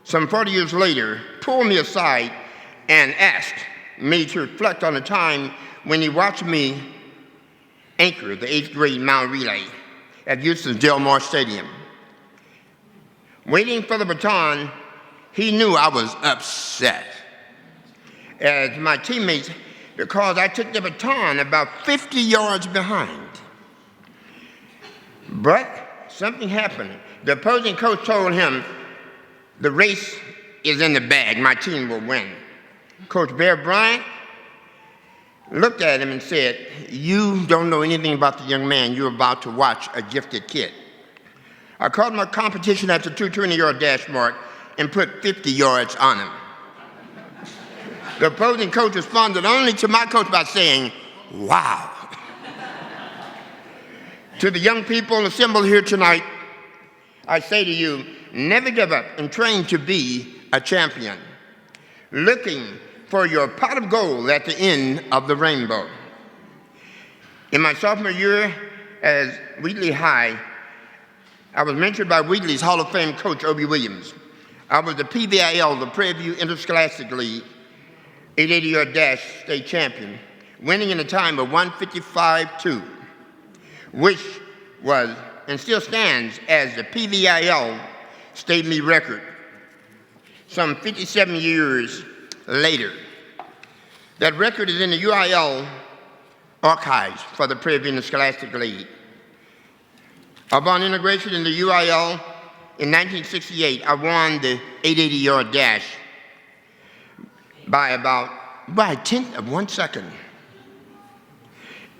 some 40 years later, pulled me aside and asked me to reflect on a time when he watched me anchor the 8th grade mile relay at Houston's Del Mar Stadium. Waiting for the baton, he knew I was upset as my teammates because I took the baton about 50 yards behind. But something happened. The opposing coach told him, the race is in the bag, my team will win. Coach Bear Bryant looked at him and said, you don't know anything about the young man you're about to watch a gifted kid. I called my competition at the 220-yard dash mark and put 50 yards on him. The opposing coach responded only to my coach by saying, wow. To the young people assembled here tonight, I say to you, never give up and train to be a champion, looking for your pot of gold at the end of the rainbow. In my sophomore year at Wheatley High, I was mentored by Wheatley's Hall of Fame coach, Obie Williams. I was the PVIL, the Prairie View Interscholastic League, 880-yard dash state champion, winning in a time of 1:55.2, which was and still stands as the PVIL state meet record some 57 years later. That record is in the UIL archives for the Prairie View Interscholastic League. Upon integration in the UIL in 1968, I won the 880-yard dash by a tenth of 1 second.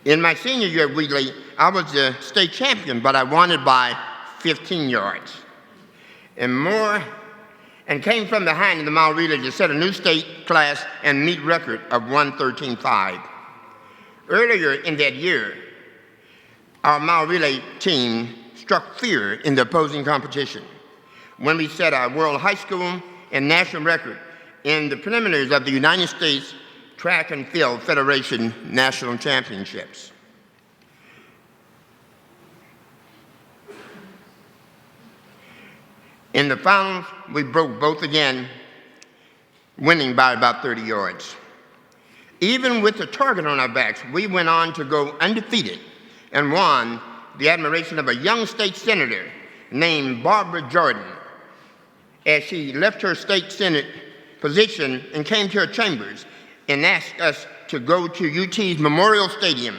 In my senior year at Wheatley, I was the state champion, but I won it by 15 yards. And came from behind in the mile relay to set a new state class and meet record of 1:13.5. Earlier in that year, our mile relay team struck fear in the opposing competition when we set our world high school and national record in the preliminaries of the United States Track and Field Federation National Championships. In the finals, we broke both again, winning by about 30 yards. Even with the target on our backs, we went on to go undefeated and won the admiration of a young state senator named Barbara Jordan as she left her state senate position and came to her chambers and asked us to go to UT's Memorial Stadium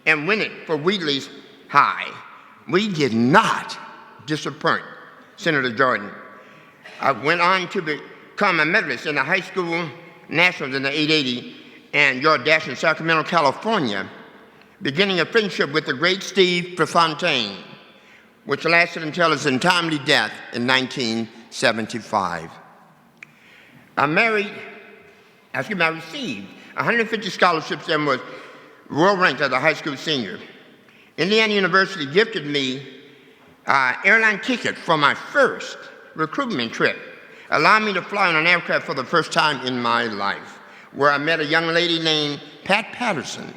and win it for Wheatley's High. We did not disappoint Senator Jordan. I went on to become a medalist in the high school nationals in the 880 and yard dash in Sacramento, California, beginning a friendship with the great Steve Prefontaine, which lasted until his untimely death in 1975. I received 150 scholarships and was world ranked as a high school senior. Indiana University gifted me an airline ticket for my first recruitment trip, allowing me to fly on an aircraft for the first time in my life, where I met a young lady named Pat Patterson.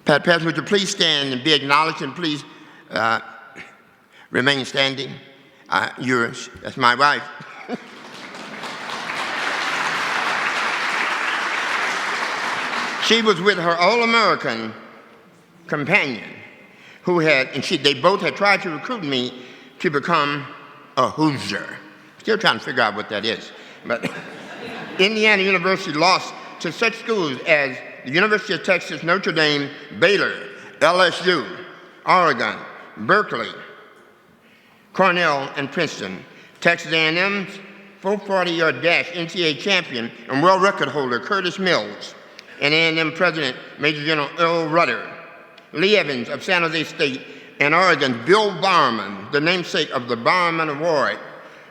Pat Patterson, would you please stand and be acknowledged, and please remain standing. That's my wife. She was with her All-American companion they both had tried to recruit me to become a Hoosier. Still trying to figure out what that is. But Indiana University lost to such schools as the University of Texas, Notre Dame, Baylor, LSU, Oregon, Berkeley, Cornell, and Princeton. Texas A&M's 440-yard dash NCAA champion and world record holder Curtis Mills, and A&M President Major General Earl Rudder, Lee Evans of San Jose State, and Oregon's Bill Barman, the namesake of the Barman Award,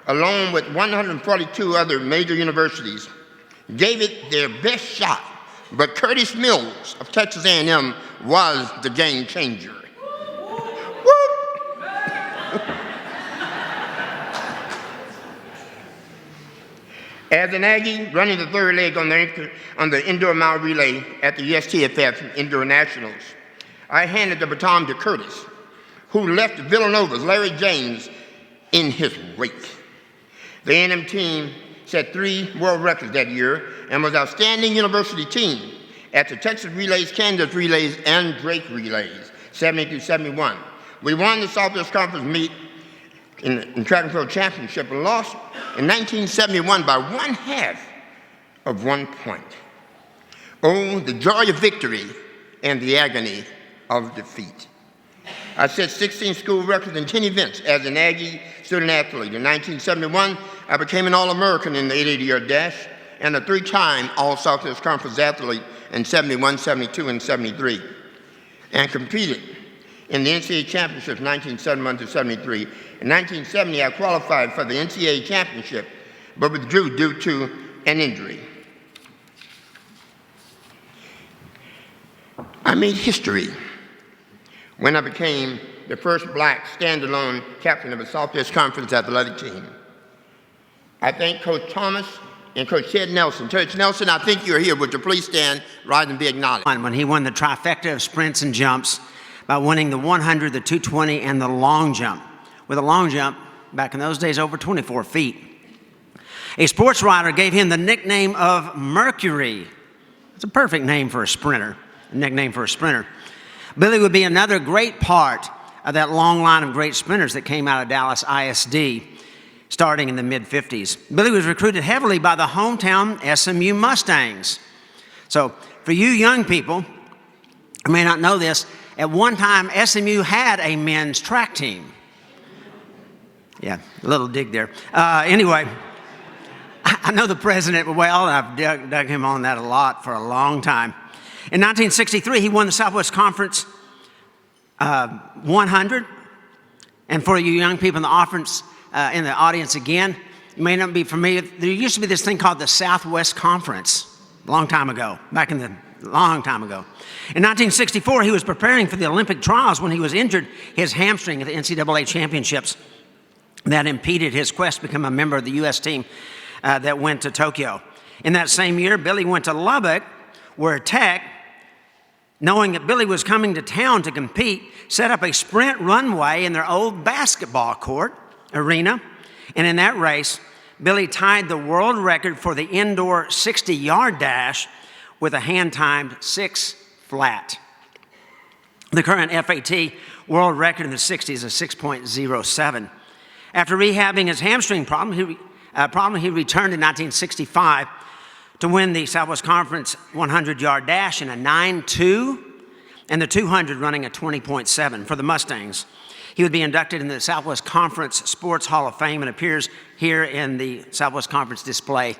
along with 142 other major universities, gave it their best shot. But Curtis Mills of Texas A&M was the game changer. As an Aggie running the third leg on the indoor mile relay at the USTFF Indoor Nationals, I handed the baton to Curtis, who left Villanova's Larry James in his wake. The A&M team set 3 world records that year and was outstanding university team at the Texas Relays, Kansas Relays, and Drake Relays, 70 through 71. We won the Southwest Conference meet in track and field championship and lost in 1971 by 1/2 of 1 point. Oh, the joy of victory and the agony of defeat. I set 16 school records in 10 events as an Aggie student athlete. In 1971, I became an All-American in the 880-yard dash and a 3-time All-Southwest Conference athlete in 71, 72, and 73, and competed in the NCAA championships 1971 to 73. In 1970, I qualified for the NCAA championship, but withdrew due to an injury. I made history when I became the first black standalone captain of a Southwest Conference athletic team. I thank Coach Thomas and Coach Ted Nelson. Coach Nelson, I think you're here. Would you please stand, rise, and be acknowledged? When he won the trifecta of sprints and jumps by winning the 100, the 220, and the long jump. With a long jump, back in those days, over 24 feet. A sports writer gave him the nickname of Mercury. It's a perfect name for a sprinter, a nickname for a sprinter. Billy would be another great part of that long line of great sprinters that came out of Dallas ISD starting in the mid-50s. Billy was recruited heavily by the hometown SMU Mustangs. So for you young people who may not know this, at one time SMU had a men's track team. Yeah, a little dig there. Anyway, I know the president well, and I've dug him on that a lot for a long time. In 1963, he won the Southwest Conference 100. And for you young people in the audience again, you may not be familiar. There used to be this thing called the Southwest Conference a long time ago, long time ago. In 1964, he was preparing for the Olympic trials when he was injured his hamstring at the NCAA championships that impeded his quest to become a member of the U.S. team that went to Tokyo. In that same year, Billy went to Lubbock, where Tech, knowing that Billy was coming to town to compete, set up a sprint runway in their old basketball court arena. And in that race, Billy tied the world record for the indoor 60-yard dash with a hand-timed 6 flat. The current FAT world record in the 60s is 6.07. After rehabbing his hamstring problem, he returned in 1965 to win the Southwest Conference 100-yard dash in a 9.2 and the 200 running a 20.7 for the Mustangs. He would be inducted in the Southwest Conference Sports Hall of Fame and appears here in the Southwest Conference display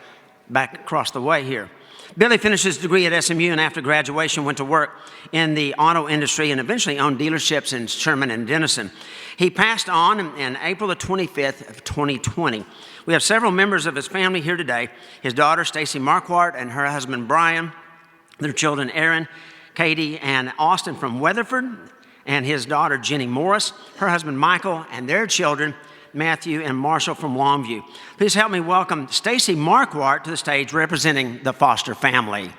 back across the way here. Billy finished his degree at SMU and after graduation went to work in the auto industry and eventually owned dealerships in Sherman and Denison. He passed on in April the 25th of 2020. We have several members of his family here today. His daughter, Staci Markwardt, and her husband, Brian, their children, Aaron, Katie, and Austin from Weatherford, and his daughter, Jenny Morris, her husband, Michael, and their children, Matthew and Marshall from Longview. Please help me welcome Staci Markwardt to the stage representing the Foster family.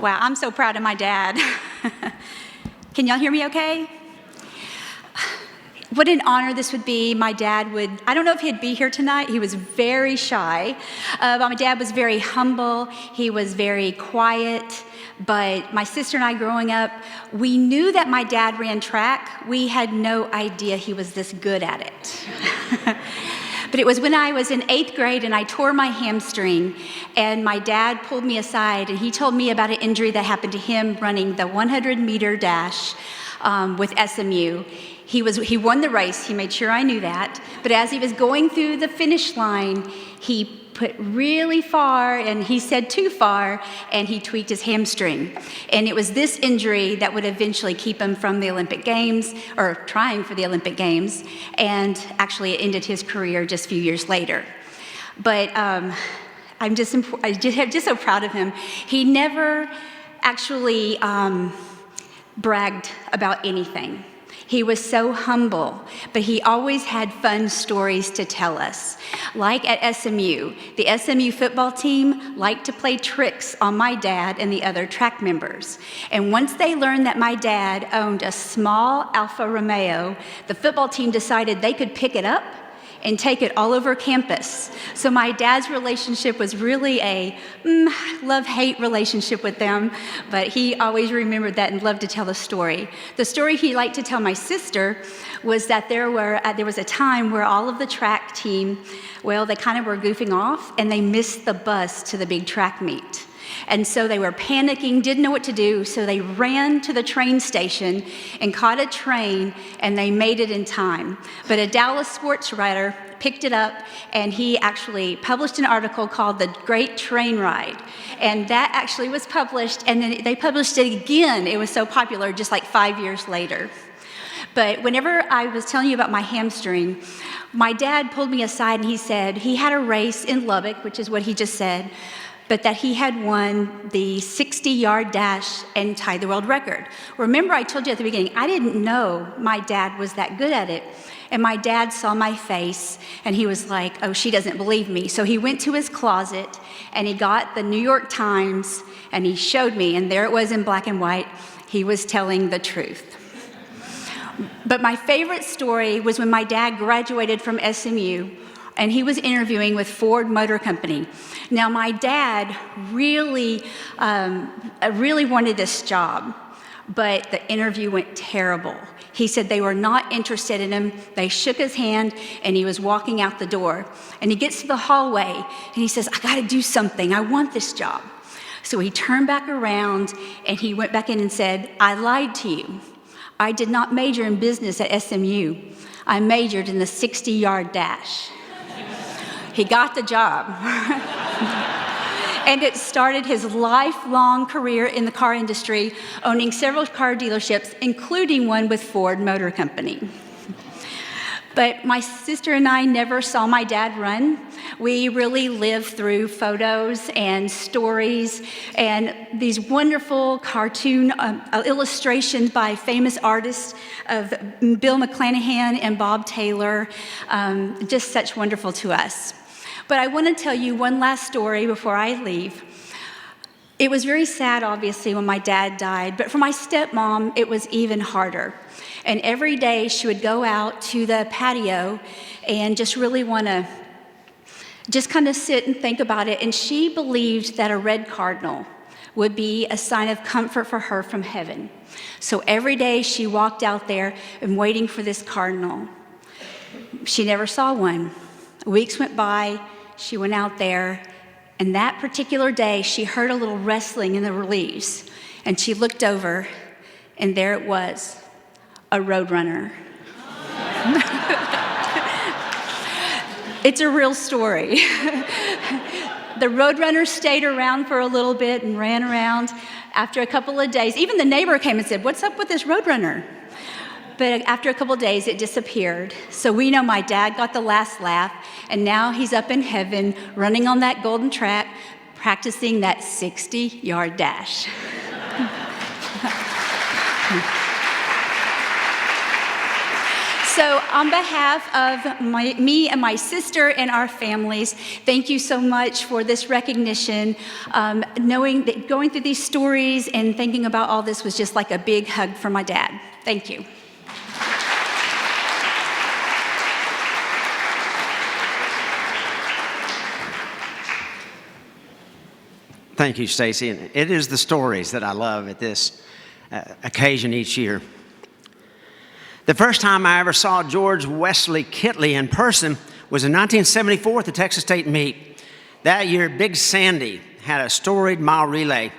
Wow, I'm so proud of my dad. Can y'all hear me okay? What an honor this would be. My dad I don't know if he'd be here tonight. He was very shy. But my dad was very humble. He was very quiet. But my sister and I growing up, we knew that my dad ran track. We had no idea he was this good at it. But it was when I was in 8th grade and I tore my hamstring and my dad pulled me aside and he told me about an injury that happened to him running the 100-meter dash with SMU. He won the race, he made sure I knew that, but as he was going through the finish line, he put really far, and he said too far, and he tweaked his hamstring. And it was this injury that would eventually keep him from the Olympic Games, or trying for the Olympic Games, and actually it ended his career just a few years later. But I'm just so proud of him. He never actually bragged about anything. He was so humble, but he always had fun stories to tell us. Like at SMU, the SMU football team liked to play tricks on my dad and the other track members. And once they learned that my dad owned a small Alfa Romeo, the football team decided they could pick it up and take it all over campus. So my dad's relationship was really a love-hate relationship with them, but he always remembered that and loved to tell the story. The story he liked to tell my sister was that there was a time where all of the track team, well, they kind of were goofing off and they missed the bus to the big track meet. And so they were panicking, didn't know what to do, so they ran to the train station and caught a train, and they made it in time. But a Dallas sports writer picked it up, and he actually published an article called The Great Train Ride. And that actually was published, and then they published it again. It was so popular, just like 5 years later. But whenever I was telling you about my hamstring, my dad pulled me aside and he said he had a race in Lubbock, which is what he just said, but that he had won the 60-yard dash and tied the world record. Remember, I told you at the beginning, I didn't know my dad was that good at it. And my dad saw my face, and he was like, oh, she doesn't believe me. So he went to his closet, and he got the New York Times, and he showed me, and there it was in black and white. He was telling the truth. But my favorite story was when my dad graduated from SMU, and he was interviewing with Ford Motor Company. Now, my dad really wanted this job, but the interview went terrible. He said they were not interested in him. They shook his hand, and he was walking out the door. And he gets to the hallway, and he says, I gotta do something. I want this job. So he turned back around, and he went back in and said, I lied to you. I did not major in business at SMU. I majored in the 60-yard dash. He got the job. And it started his lifelong career in the car industry, owning several car dealerships, including one with Ford Motor Company. But my sister and I never saw my dad run. We really lived through photos and stories and these wonderful cartoon illustrations by famous artists of Bill McClanahan and Bob Taylor, just such wonderful to us. But I want to tell you one last story before I leave. It was very sad, obviously, when my dad died, but for my stepmom, it was even harder. And every day she would go out to the patio and just really want to just kind of sit and think about it. And she believed that a red cardinal would be a sign of comfort for her from heaven. So every day she walked out there and waiting for this cardinal. She never saw one. Weeks went by, she went out there, and that particular day she heard a little rustling in the leaves, and she looked over, and there it was, a roadrunner. It's a real story. The roadrunner stayed around for a little bit and ran around. After a couple of days, even the neighbor came and said, what's up with this roadrunner? But after a couple of days, it disappeared. So we know my dad got the last laugh, and now he's up in heaven, running on that golden track, practicing that 60-yard dash. So on behalf of me and my sister and our families, thank you so much for this recognition. Knowing that going through these stories and thinking about all this was just like a big hug for my dad. Thank you. Thank you, Staci. And it is the stories that I love at this occasion each year. The first time I ever saw George Wesley Kittley in person was in 1974 at the Texas State meet. That year, Big Sandy had a storied mile relay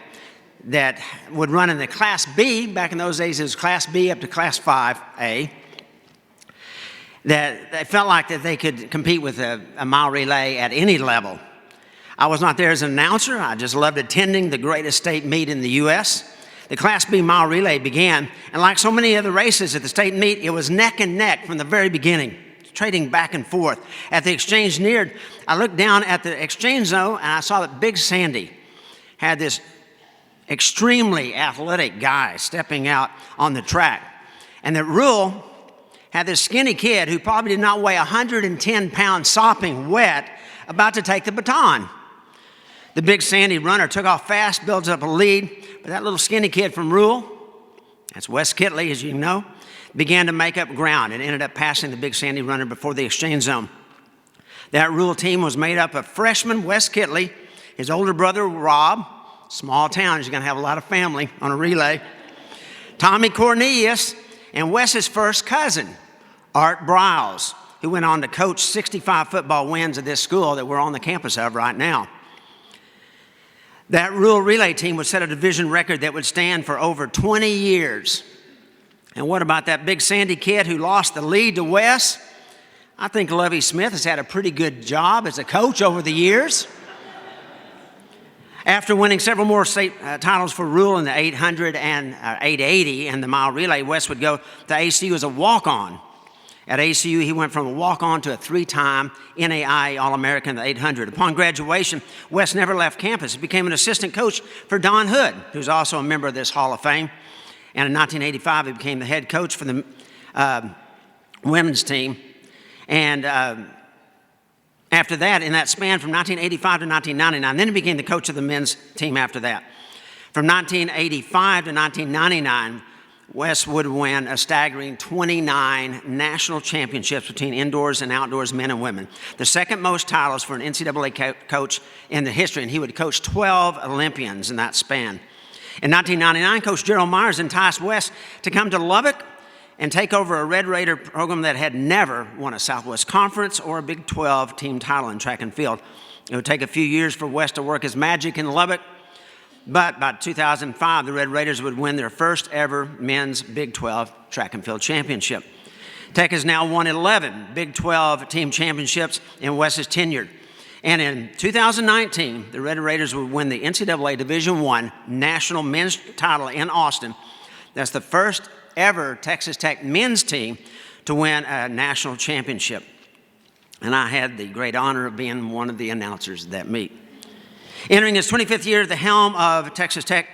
that would run in the Class B. Back in those days, it was Class B up to Class 5A. That they felt like that they could compete with a mile relay at any level. I was not there as an announcer. I just loved attending the greatest state meet in the U.S. The Class B mile relay began, and like so many other races at the state meet, it was neck and neck from the very beginning, trading back and forth. As the exchange neared, I looked down at the exchange zone, and I saw that Big Sandy had this extremely athletic guy stepping out on the track. And that Rule had this skinny kid who probably did not weigh 110 pounds sopping wet about to take the baton. The big Sandy runner took off fast, builds up a lead, but that little skinny kid from Rule, that's Wes Kittley, as you know, began to make up ground and ended up passing the big Sandy runner before the exchange zone. That Rule team was made up of freshman Wes Kittley, his older brother Rob, small town, he's going to have a lot of family on a relay, Tommy Cornelius, and Wes's first cousin, Art Briles, who went on to coach 65 football wins at this school that we're on the campus of right now. That Rule relay team would set a division record that would stand for over 20 years. And what about that big Sandy kid who lost the lead to Wes? I think Lovie Smith has had a pretty good job as a coach over the years. After winning several more state titles for Rule in the 800 and 880 and the mile relay, Wes would go to ACU as a walk-on. At ACU, he went from a walk-on to a 3-time NAIA All-American in the 800. Upon graduation, Wes never left campus. He became an assistant coach for Don Hood, who's also a member of this Hall of Fame. And in 1985, he became the head coach for the women's team. And after that, in that span from 1985 to 1999, then he became the coach of the men's team after that. From 1985 to 1999, Wes would win a staggering 29 national championships between indoors and outdoors men and women, the second most titles for an NCAA coach in the history, and he would coach 12 Olympians in that span. In 1999, Coach Gerald Myers enticed Wes to come to Lubbock and take over a Red Raider program that had never won a Southwest Conference or a Big 12 team title in track and field. It would take a few years for Wes to work his magic in Lubbock, but by 2005, the Red Raiders would win their first ever men's Big 12 track and field championship. Tech has now won 11 Big 12 team championships in Wes's tenure. And in 2019, the Red Raiders would win the NCAA Division I national men's title in Austin. That's the first ever Texas Tech men's team to win a national championship. And I had the great honor of being one of the announcers at that meet. Entering his 25th year at the helm of Texas Tech,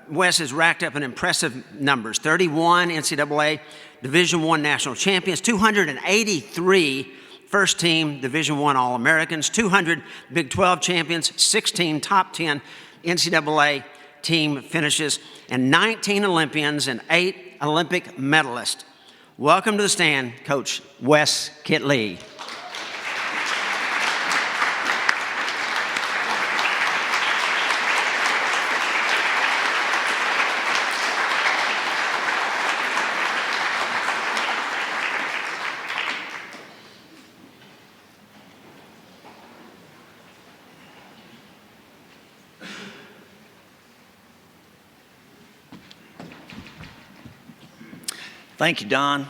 Wes has racked up an impressive numbers: 31 NCAA Division I national champions, 283 first-team Division I All-Americans, 200 Big 12 champions, 16 top 10 NCAA team finishes, and 19 Olympians and 8 Olympic medalists. Welcome to the stand, Coach Wes Kittley. Thank you, Don.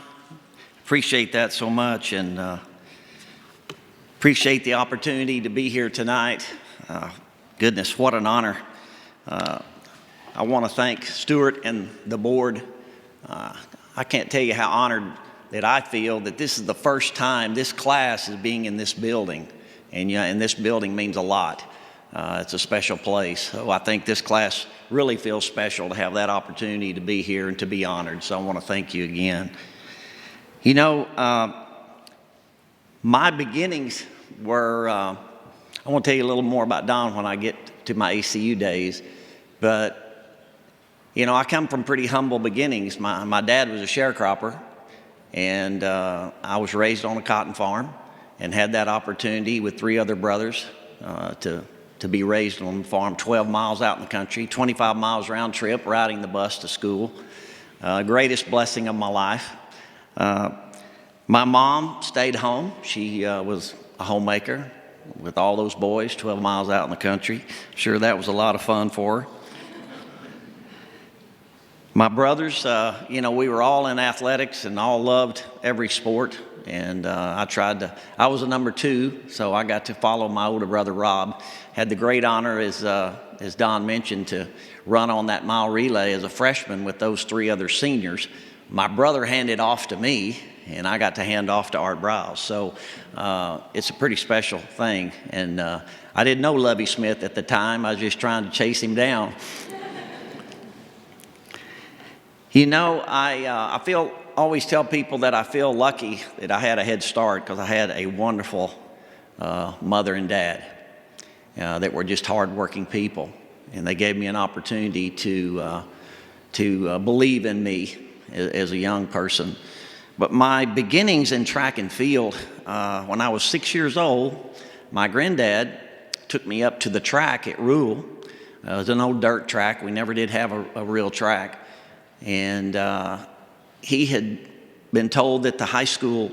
Appreciate that so much, and appreciate the opportunity to be here tonight. Goodness, what an honor. I want to thank Stuart and the board. I can't tell you how honored that I feel that this is the first time this class is being in this building, and this building means a lot. It's a special place. So I think this class really feels special to have that opportunity to be here and to be honored. So I want to thank you again. You know, my beginnings were, I want to tell you a little more about Don when I get to my ACU days. But, you know, I come from pretty humble beginnings. My dad was a sharecropper, and I was raised on a cotton farm and had that opportunity with 3 other brothers to be raised on a farm 12 miles out in the country, 25 miles round trip, riding the bus to school. Greatest blessing of my life. My mom stayed home. She was a homemaker with all those boys 12 miles out in the country. Sure, that was a lot of fun for her. My brothers, you know, we were all in athletics and all loved every sport. And I was a number 2, so I got to follow my older brother, Rob. Had the great honor, as Don mentioned, to run on that mile relay as a freshman with those 3 other seniors. My brother handed off to me, and I got to hand off to Art Briles. So it's a pretty special thing. And I didn't know Lovie Smith at the time. I was just trying to chase him down. You know, I always tell people that I feel lucky that I had a head start because I had a wonderful mother and dad that were just hardworking people, and they gave me an opportunity to believe in me as a young person. But my beginnings in track and field, when I was 6 years old, my granddad took me up to the track at Rule. It was an old dirt track. We never did have a real track. And he had been told that the high school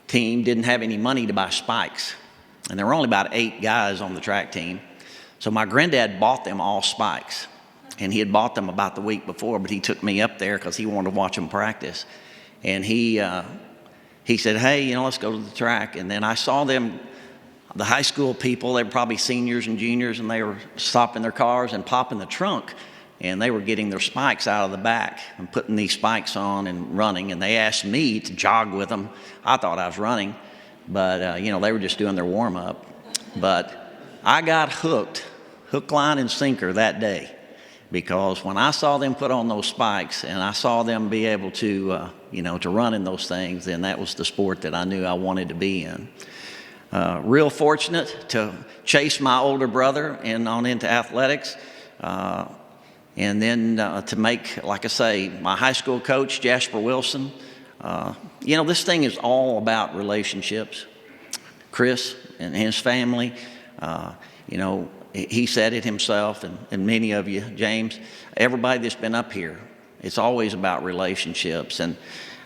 team didn't have any money to buy spikes. And there were only about 8 guys on the track team. So my granddad bought them all spikes. And he had bought them about the week before, but he took me up there because he wanted to watch them practice. And he said, hey, you know, let's go to the track. And then I saw them, the high school people, they were probably seniors and juniors, and they were stopping their cars and popping the trunk. And they were getting their spikes out of the back and putting these spikes on and running. And they asked me to jog with them. I thought I was running, but, you know, they were just doing their warm-up. But I got hooked, hook, line, and sinker that day. Because when I saw them put on those spikes and I saw them be able to, you know, to run in those things, then that was the sport that I knew I wanted to be in. Real fortunate to chase my older brother on into athletics. And then to make, like I say, my high school coach, Jasper Wilson. You know, this thing is all about relationships. Chris and his family, you know, he said it himself, and many of you, James, everybody that's been up here, it's always about relationships. And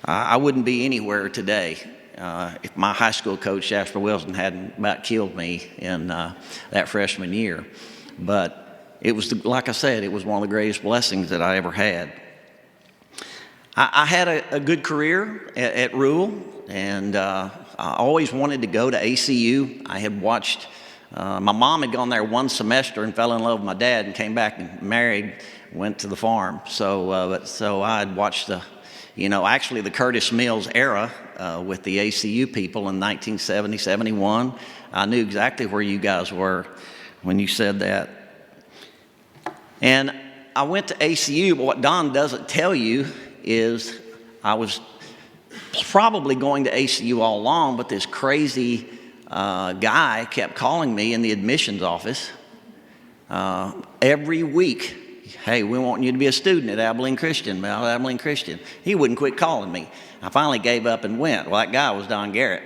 I wouldn't be anywhere today if my high school coach, Jasper Wilson, hadn't about killed me in that freshman year. But it was, like I said, it was one of the greatest blessings that I ever had. I had a good career at Rule, and I always wanted to go to ACU. I had watched... my mom had gone there one semester and fell in love with my dad and came back and married, went to the farm. So I had watched actually the Curtis Mills era with the ACU people in 1970, 71. I knew exactly where you guys were when you said that. And I went to ACU, but what Don doesn't tell you is I was probably going to ACU all along, but this crazy guy kept calling me in the admissions office every week. Hey, we want you to be a student at Abilene Christian, Mount Abilene Christian. He wouldn't quit calling me. I finally gave up and went. Well, that guy was Don Garrett.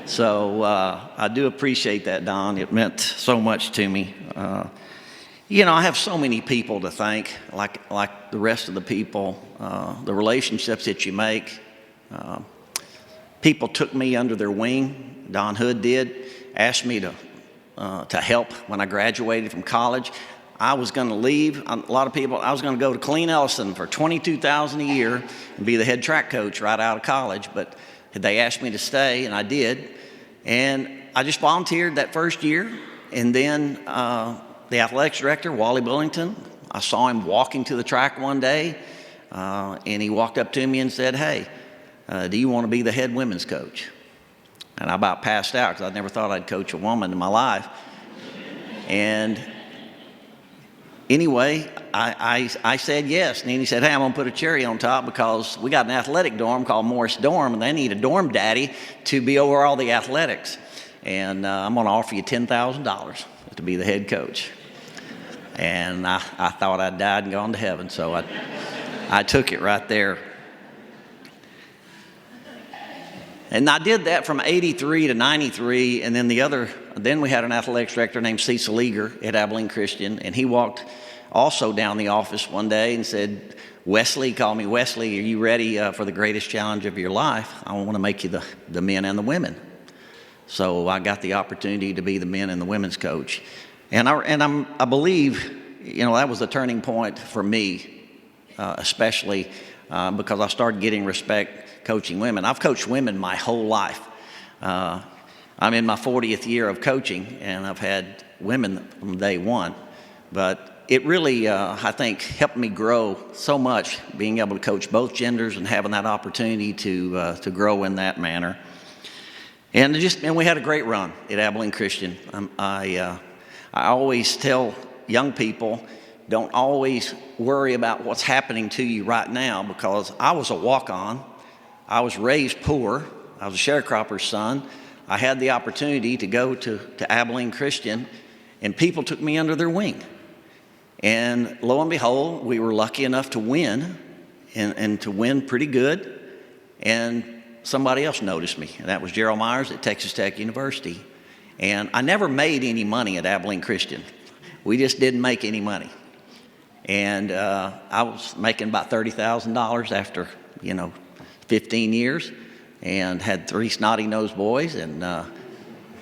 So I do appreciate that, Don. It meant so much to me. You know, I have so many people to thank, like the rest of the people, the relationships that you make. People took me under their wing. Don Hood did, asked me to help when I graduated from college. I was going to leave. A lot of people, I was going to go to Killeen Ellison for $22,000 a year and be the head track coach right out of college. But they asked me to stay, and I did. And I just volunteered that first year. And then the athletics director, Wally Billington, I saw him walking to the track one day, and he walked up to me and said, hey, do you want to be the head women's coach? And I about passed out because I never thought I'd coach a woman in my life. And anyway, I said yes. And then he said, hey, I'm going to put a cherry on top because we got an athletic dorm called Morris Dorm, and they need a dorm daddy to be over all the athletics. And I'm going to offer you $10,000 to be the head coach. And I thought I'd died and gone to heaven, so I took it right there. And I did that from 83 to 93, and then we had an athletics director named Cecil Eager at Abilene Christian, and he walked also down the office one day and said, Wesley, called me, Wesley, are you ready for the greatest challenge of your life? I want to make you the men and the women. So I got the opportunity to be the men and the women's coach. And I believe, you know, that was the turning point for me, especially because I started getting respect coaching women. I've coached women my whole life. I'm in my 40th year of coaching, and I've had women from day one. But it really, I think, helped me grow so much, being able to coach both genders and having that opportunity to grow in that manner. And we had a great run at Abilene Christian. I always tell young people, don't always worry about what's happening to you right now, because I was a walk-on. I was raised poor. I was a sharecropper's son. I had the opportunity to go to Abilene Christian, and people took me under their wing. And lo and behold, we were lucky enough to win, and to win pretty good. And somebody else noticed me, and that was Gerald Myers at Texas Tech University. And I never made any money at Abilene Christian. We just didn't make any money. And I was making about $30,000 after, 15 years, and had 3 snotty-nosed boys. And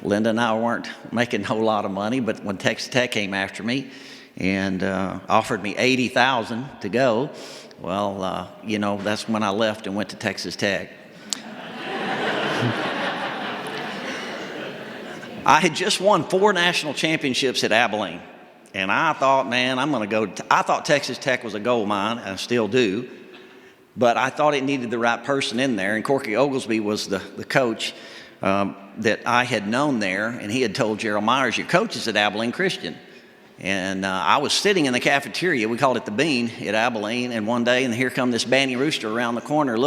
Linda and I weren't making a whole lot of money, but when Texas Tech came after me and offered me $80,000 to go, well, that's when I left and went to Texas Tech. I had just won 4 national championships at Abilene. And I thought, man, I'm going to go. I thought Texas Tech was a gold mine, and I still do. But I thought it needed the right person in there. And Corky Oglesby was the coach that I had known there. And he had told Gerald Myers, your coach is at Abilene Christian. And I was sitting in the cafeteria. We called it the Beene at Abilene. And one day, and here come this banty rooster around the corner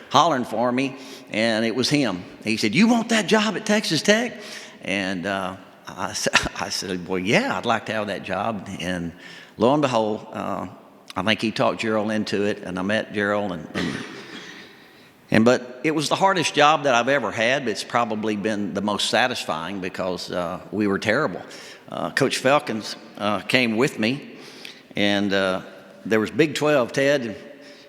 hollering for me. And it was him. He said, you want that job at Texas Tech? And I said, well, yeah, I'd like to have that job. And lo and behold, I think he talked Gerald into it, and I met Gerald. But it was the hardest job that I've ever had, but it's probably been the most satisfying because we were terrible. Coach Felkins came with me, and there was Big 12, Ted,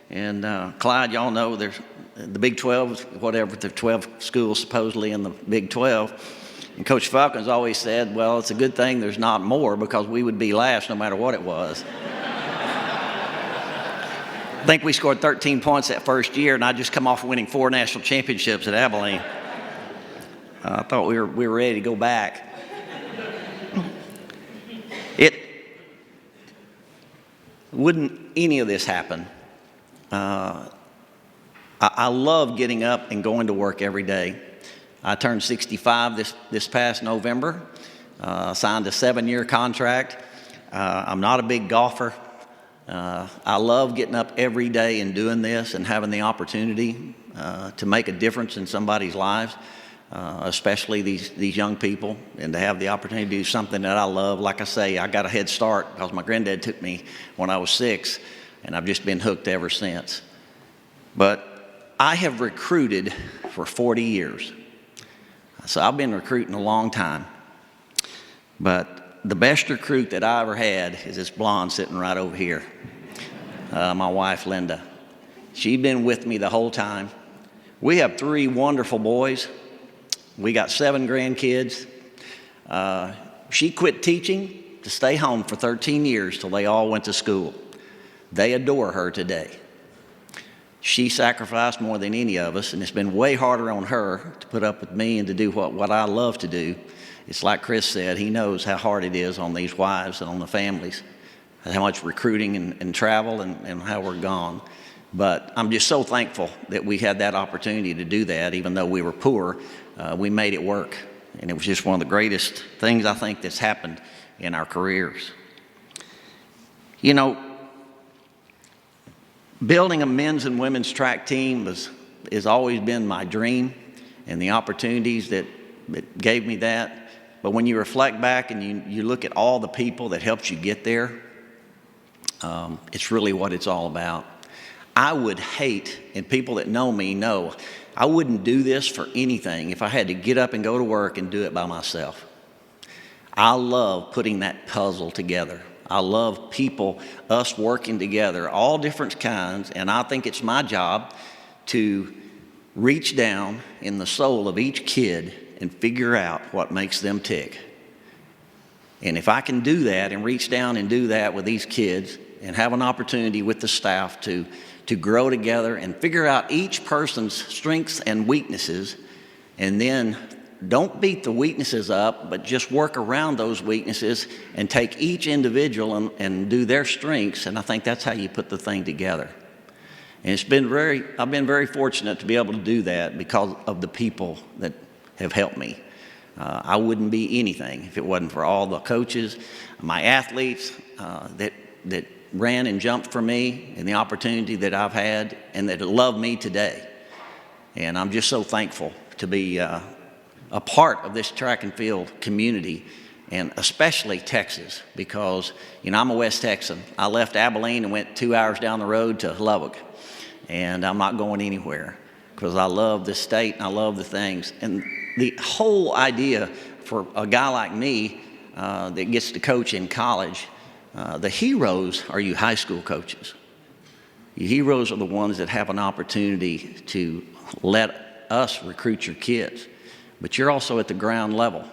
and Clyde, y'all know there's the Big 12, whatever, the 12 schools supposedly in the Big 12. And Coach Falcons always said, well, it's a good thing there's not more, because we would be last no matter what it was. I think we scored 13 points that first year, and I just come off winning 4 national championships at Abilene. I thought we were ready to go back. Wouldn't any of this happen. I love getting up and going to work every day. I turned 65 this past November, signed a 7-year contract. I'm not a big golfer. I love getting up every day and doing this and having the opportunity to make a difference in somebody's lives, especially these young people, and to have the opportunity to do something that I love. Like I say, I got a head start because my granddad took me when I was 6, and I've just been hooked ever since. But I have recruited for 40 years. So I've been recruiting a long time. But the best recruit that I ever had is this blonde sitting right over here, my wife, Linda. She's been with me the whole time. We have 3 wonderful boys. We got 7 grandkids. She quit teaching to stay home for 13 years till they all went to school. They adore her today. She sacrificed more than any of us, and it's been way harder on her to put up with me and to do what I love to do. It's like Chris said, he knows how hard it is on these wives and on the families, how much recruiting and travel and how we're gone. But I'm just so thankful that we had that opportunity to do that. Even though we were poor, we made it work. And it was just one of the greatest things I think that's happened in our careers. Building a men's and women's track team has always been my dream, and the opportunities that gave me that. But when you reflect back and you look at all the people that helped you get there, it's really what it's all about. I would hate, and people that know me know, I wouldn't do this for anything if I had to get up and go to work and do it by myself. I love putting that puzzle together. I love people, us working together, all different kinds, and I think it's my job to reach down in the soul of each kid and figure out what makes them tick. And if I can do that and reach down and do that with these kids and have an opportunity with the staff to grow together and figure out each person's strengths and weaknesses, and then don't beat the weaknesses up, but just work around those weaknesses and take each individual and do their strengths, and I think that's how you put the thing together. And I've been very fortunate to be able to do that because of the people that have helped me. I wouldn't be anything if it wasn't for all the coaches, my athletes that that ran and jumped for me and the opportunity that I've had and that love me today. And I'm just so thankful to be a part of this track and field community, and especially Texas, because, you know, I'm a West Texan. I left Abilene and went 2 hours down the road to Lubbock, and I'm not going anywhere because I love this state and I love the things. And the whole idea for a guy like me that gets to coach in college, the heroes are you high school coaches. Your heroes are the ones that have an opportunity to let us recruit your kids. But you're also at the ground level,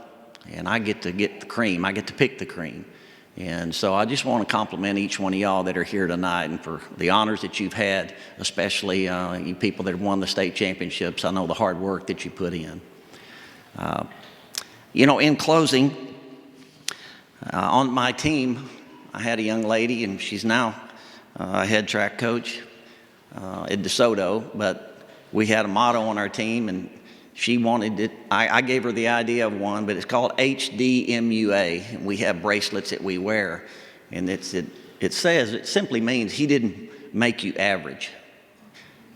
and I get to get the cream. I get to pick the cream. And so I just want to compliment each one of y'all that are here tonight and for the honors that you've had, especially you people that have won the state championships. I know the hard work that you put in. You know, in closing, on my team, I had a young lady, and she's now a head track coach at DeSoto, but we had a motto on our team, and she wanted it. I gave her the idea of one, but it's called HDMUA. And we have bracelets that we wear, and it simply means He didn't make you average.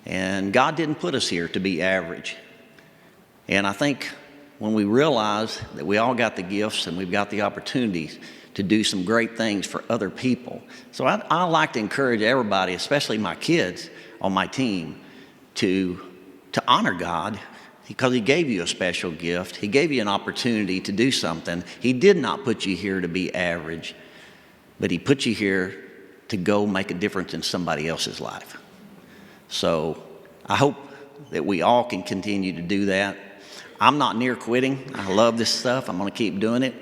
And God didn't put us here to be average. And I think when we realize that we all got the gifts and we've got the opportunities to do some great things for other people. So I like to encourage everybody, especially my kids on my team, to honor God, because He gave you a special gift. He gave you an opportunity to do something. He did not put you here to be average, but He put you here to go make a difference in somebody else's life. So I hope that we all can continue to do that. I'm not near quitting. I love this stuff. I'm going to keep doing it.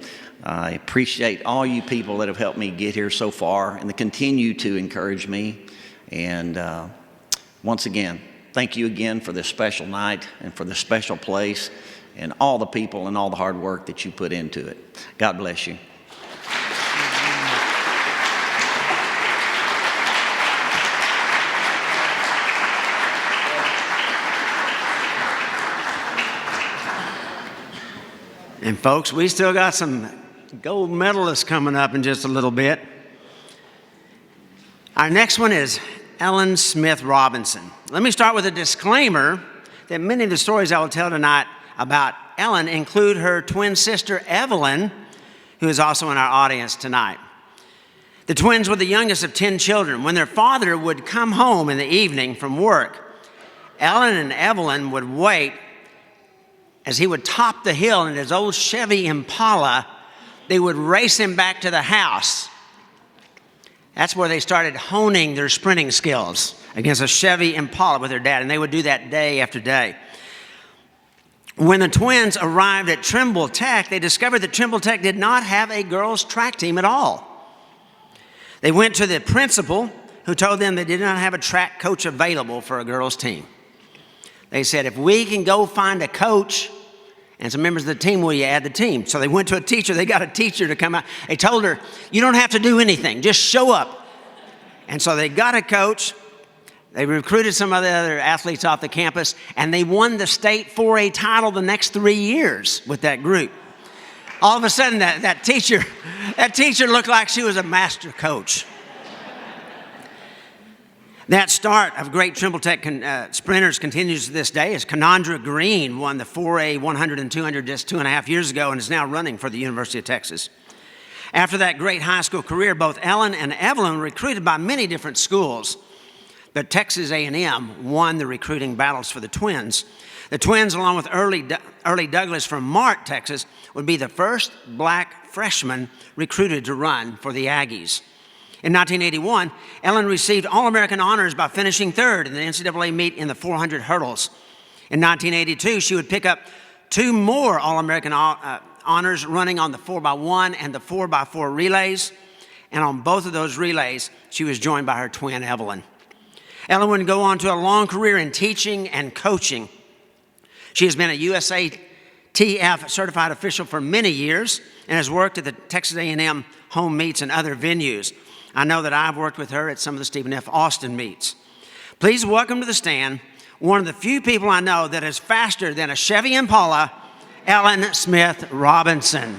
I appreciate all you people that have helped me get here so far and that continue to encourage me. And once again, thank you again for this special night and for this special place and all the people and all the hard work that you put into it. God bless you. And folks, we still got some gold medalists coming up in just a little bit. Our next one is Ellen Smith Robinson. Let me start with a disclaimer that many of the stories I will tell tonight about Ellen include her twin sister, Evelyn, who is also in our audience tonight. The twins were the youngest of 10 children. When their father would come home in the evening from work, Ellen and Evelyn would wait as he would top the hill in his old Chevy Impala. They would race him back to the house. That's where they started honing their sprinting skills against a Chevy Impala with their dad, and they would do that day after day. When the twins arrived at Trimble Tech, they discovered that Trimble Tech did not have a girls' track team at all. They went to the principal, who told them they did not have a track coach available for a girls' team. They said, if we can go find a coach and some members of the team, will you add the team? So they went to a teacher. They got a teacher to come out. They told her, you don't have to do anything. Just show up. And so they got a coach. They recruited some of the other athletes off the campus, and they won the state 4A title the next 3 years with that group. All of a sudden, that teacher looked like she was a master coach. That start of great Trimble Tech sprinters continues to this day, as Canondra Green won the 4A 100 and 200 just 2.5 years ago and is now running for the University of Texas. After that great high school career, both Ellen and Evelyn were recruited by many different schools, but Texas A&M won the recruiting battles for the twins. The twins, along with Early Douglas from Mart, Texas, would be the first black freshman recruited to run for the Aggies. In 1981, Ellen received All-American honors by finishing third in the NCAA meet in the 400 hurdles. In 1982, she would pick up 2 more All-American honors running on the 4x1 and the 4x4 relays. And on both of those relays, she was joined by her twin, Evelyn. Ellen would go on to a long career in teaching and coaching. She has been a USATF certified official for many years and has worked at the Texas A&M home meets and other venues. I know that I've worked with her at some of the Stephen F. Austin meets. Please welcome to the stand one of the few people I know that is faster than a Chevy Impala, Ellen Smith Robinson.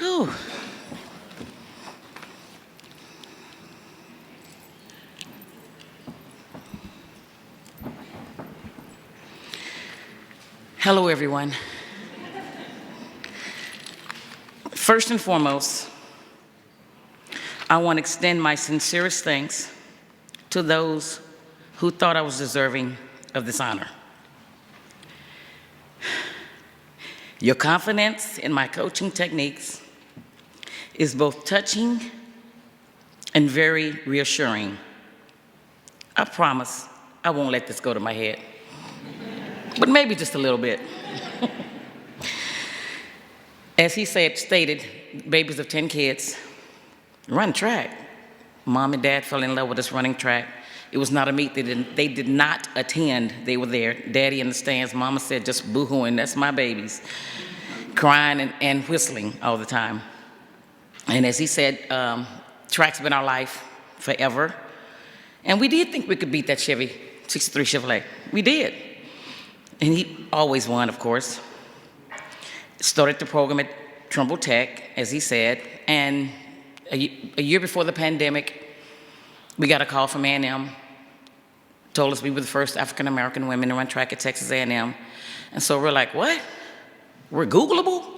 Whew. Hello, everyone. First and foremost, I want to extend my sincerest thanks to those who thought I was deserving of this honor. Your confidence in my coaching techniques is both touching and very reassuring. I promise I won't let this go to my head, but maybe just a little bit. As he stated, babies of 10 kids run track. Mom and dad fell in love with us running track. It was not a meet they did not attend. They were there. Daddy in the stands. Mama said just boo-hooing, that's my babies. Crying and whistling all the time. And as he said, track's been our life forever. And we did think we could beat that Chevy 63 Chevrolet. We did. And he always won, of course. Started the program at Trumbull Tech, as he said, and a year before the pandemic, we got a call from A&M, told us we were the first African-American women to run track at Texas A&M. And so we're like, what? We're Googleable?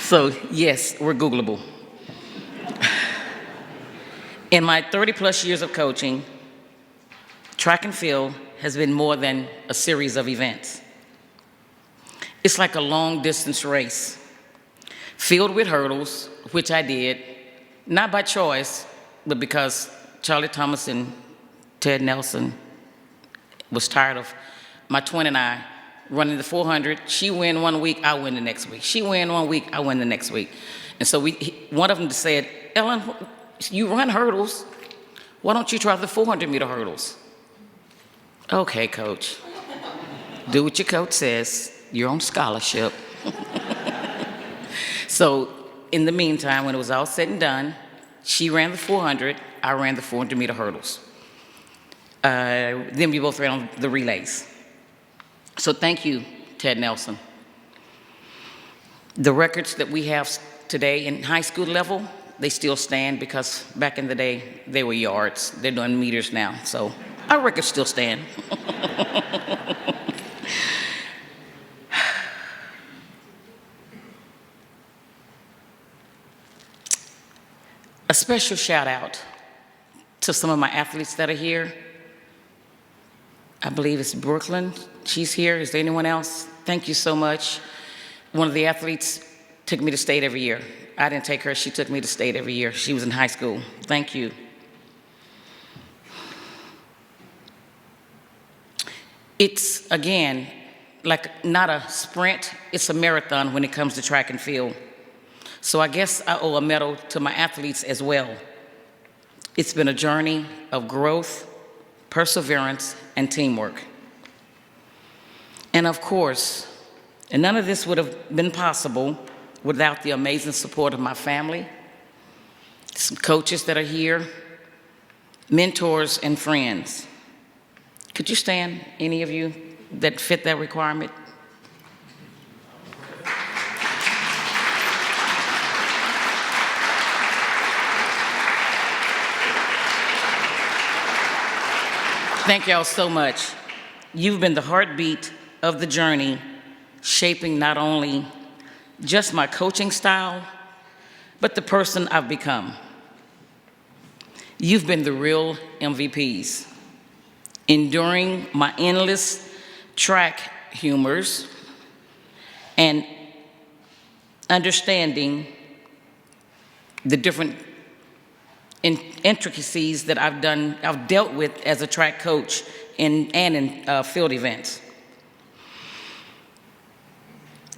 So yes, we're Googleable. In my 30-plus years of coaching, track and field has been more than a series of events. It's like a long-distance race, filled with hurdles, which I did, not by choice, but because Charlie Thomas and Ted Nelson was tired of my twin and I running the 400. She win one week, I win the next week. She win one week, I win the next week. And so one of them said, Ellen, you run hurdles. Why don't you try the 400-meter hurdles? Okay, coach. Do what your coach says. You're on scholarship. So in the meantime, when it was all said and done, she ran the 400, I ran the 400-meter hurdles. Then we both ran on the relays. So thank you, Ted Nelson. The records that we have today in high school level, they still stand because back in the day, they were yards. They're doing meters now, so our records still stand. A special shout out to some of my athletes that are here. I believe it's Brooklyn. She's here. Is there anyone else? Thank you so much. One of the athletes took me to state every year. I didn't take her. She took me to state every year. She was in high school. Thank you. It's, again, like not a sprint, it's a marathon when it comes to track and field. So I guess I owe a medal to my athletes as well. It's been a journey of growth, perseverance, and teamwork. And of course, and none of this would have been possible without the amazing support of my family, some coaches that are here, mentors, and friends. Could you stand, any of you that fit that requirement? Thank y'all so much. You've been the heartbeat of the journey, shaping not only just my coaching style, but the person I've become. You've been the real MVPs, enduring my endless track humors and understanding the different intricacies that I've dealt with as a track coach and in field events.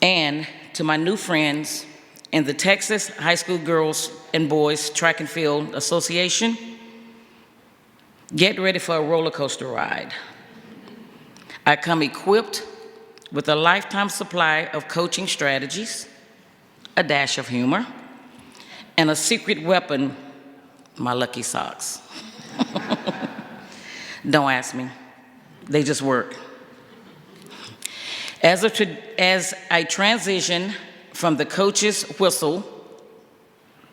And to my new friends in the Texas High School Girls and Boys Track and Field Association, get ready for a roller coaster ride. I come equipped with a lifetime supply of coaching strategies, a dash of humor, and a secret weapon, my lucky socks. Don't ask me, they just work. As I transition from the coach's whistle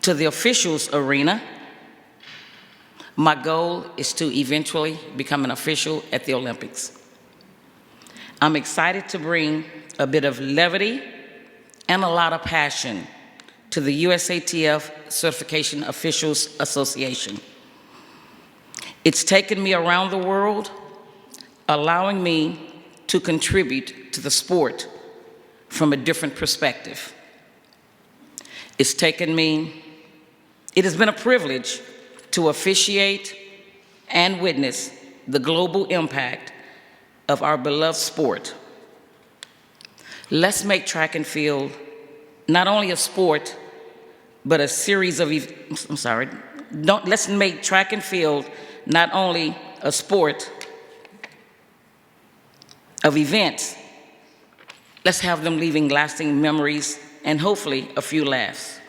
to the official's arena, my goal is to eventually become an official at the Olympics. I'm excited to bring a bit of levity and a lot of passion to the USATF Certification Officials Association. It's taken me around the world, allowing me to contribute to the sport from a different perspective. It has been a privilege to officiate and witness the global impact of our beloved sport. Let's make track and field not only a sport, but a series of, let's make track and field not only a sport of events, let's have them leaving lasting memories and hopefully a few laughs.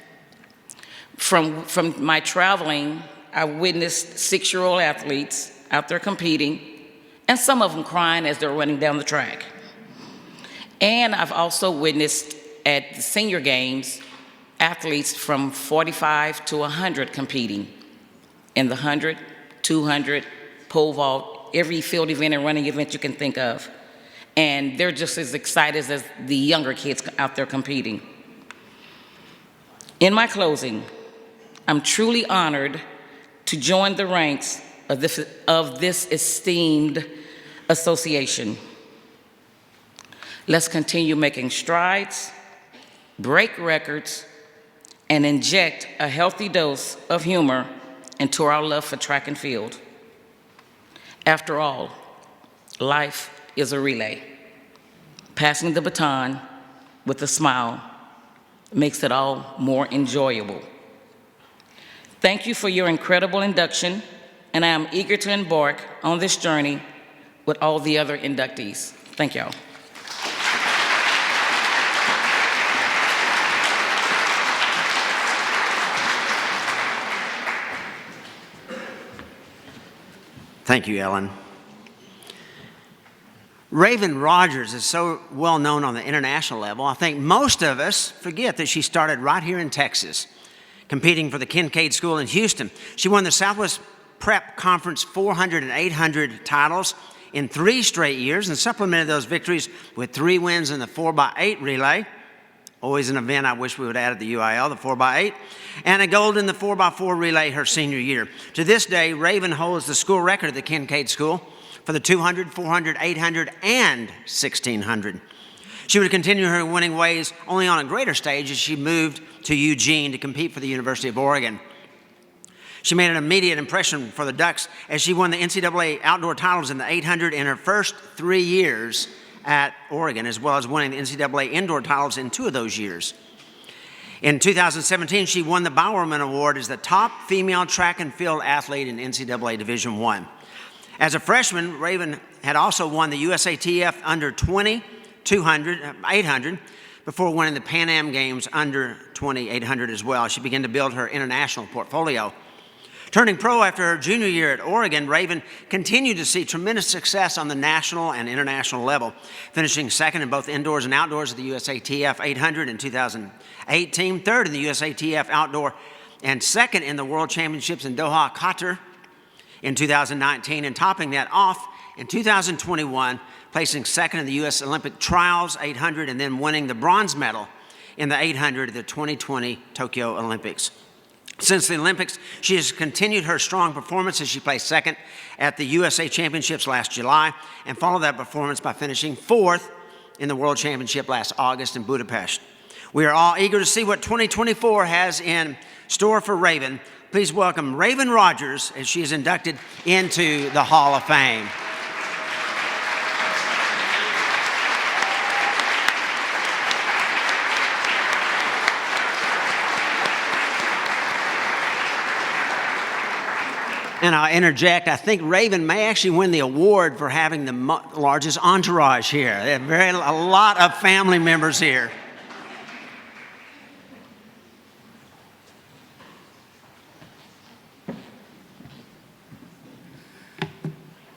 From my traveling, I witnessed 6-year-old athletes out there competing, and some of them crying as they're running down the track. And I've also witnessed at the senior games, athletes from 45 to 100 competing in the 100, 200, pole vault, every field event and running event you can think of. And they're just as excited as the younger kids out there competing. In my closing, I'm truly honored to join the ranks of this esteemed association. Let's continue making strides, break records, and inject a healthy dose of humor into our love for track and field. After all, life is a relay. Passing the baton with a smile makes it all more enjoyable. Thank you for your incredible induction, and I am eager to embark on this journey with all the other inductees. Thank y'all. Thank you, Ellen. Raevyn Rogers is so well known on the international level, I think most of us forget that she started right here in Texas, competing for the Kincaid School in Houston. She won the Southwest Prep Conference 400 and 800 titles in 3 straight years and supplemented those victories with 3 wins in the 4x8 relay, always an event I wish we would have added the UIL, the 4x8, and a gold in the 4x4 relay her senior year. To this day, Raevyn holds the school record at the Kincaid School for the 200, 400, 800, and 1600. She would continue her winning ways only on a greater stage as she moved to Eugene to compete for the University of Oregon. She made an immediate impression for the Ducks as she won the NCAA outdoor titles in the 800 in her first 3 years at Oregon, as well as winning the NCAA indoor titles in 2 of those years. In 2017, she won the Bowerman Award as the top female track and field athlete in NCAA Division I. As a freshman, Raevyn had also won the USATF under 20, 200, 800, before winning the Pan Am Games under 20, 800 as well. She began to build her international portfolio. Turning pro after her junior year at Oregon, Raevyn continued to see tremendous success on the national and international level, finishing second in both indoors and outdoors at the USATF 800 in 2018, third in the USATF outdoor, and second in the World Championships in Doha, Qatar in 2019, and topping that off in 2021, placing second in the U.S. Olympic Trials 800 and then winning the bronze medal in the 800 at the 2020 Tokyo Olympics. Since the Olympics, she has continued her strong performance as she placed second at the USA Championships last July and followed that performance by finishing 4th in the World Championship last August in Budapest. We are all eager to see what 2024 has in store for Raevyn. Please welcome Raevyn Rogers as she is inducted into the Hall of Fame. And I'll interject, I think Raevyn may actually win the award for having the largest entourage here. They have a lot of family members here.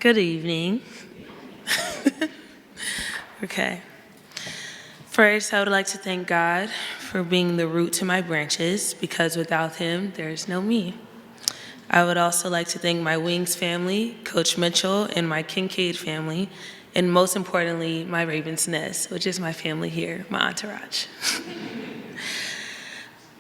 Good evening. Okay. First, I would like to thank God for being the root to my branches, because without him, there is no me. I would also like to thank my Wings family, Coach Mitchell, and my Kincaid family, and most importantly, my Raven's Nest, which is my family here, my entourage.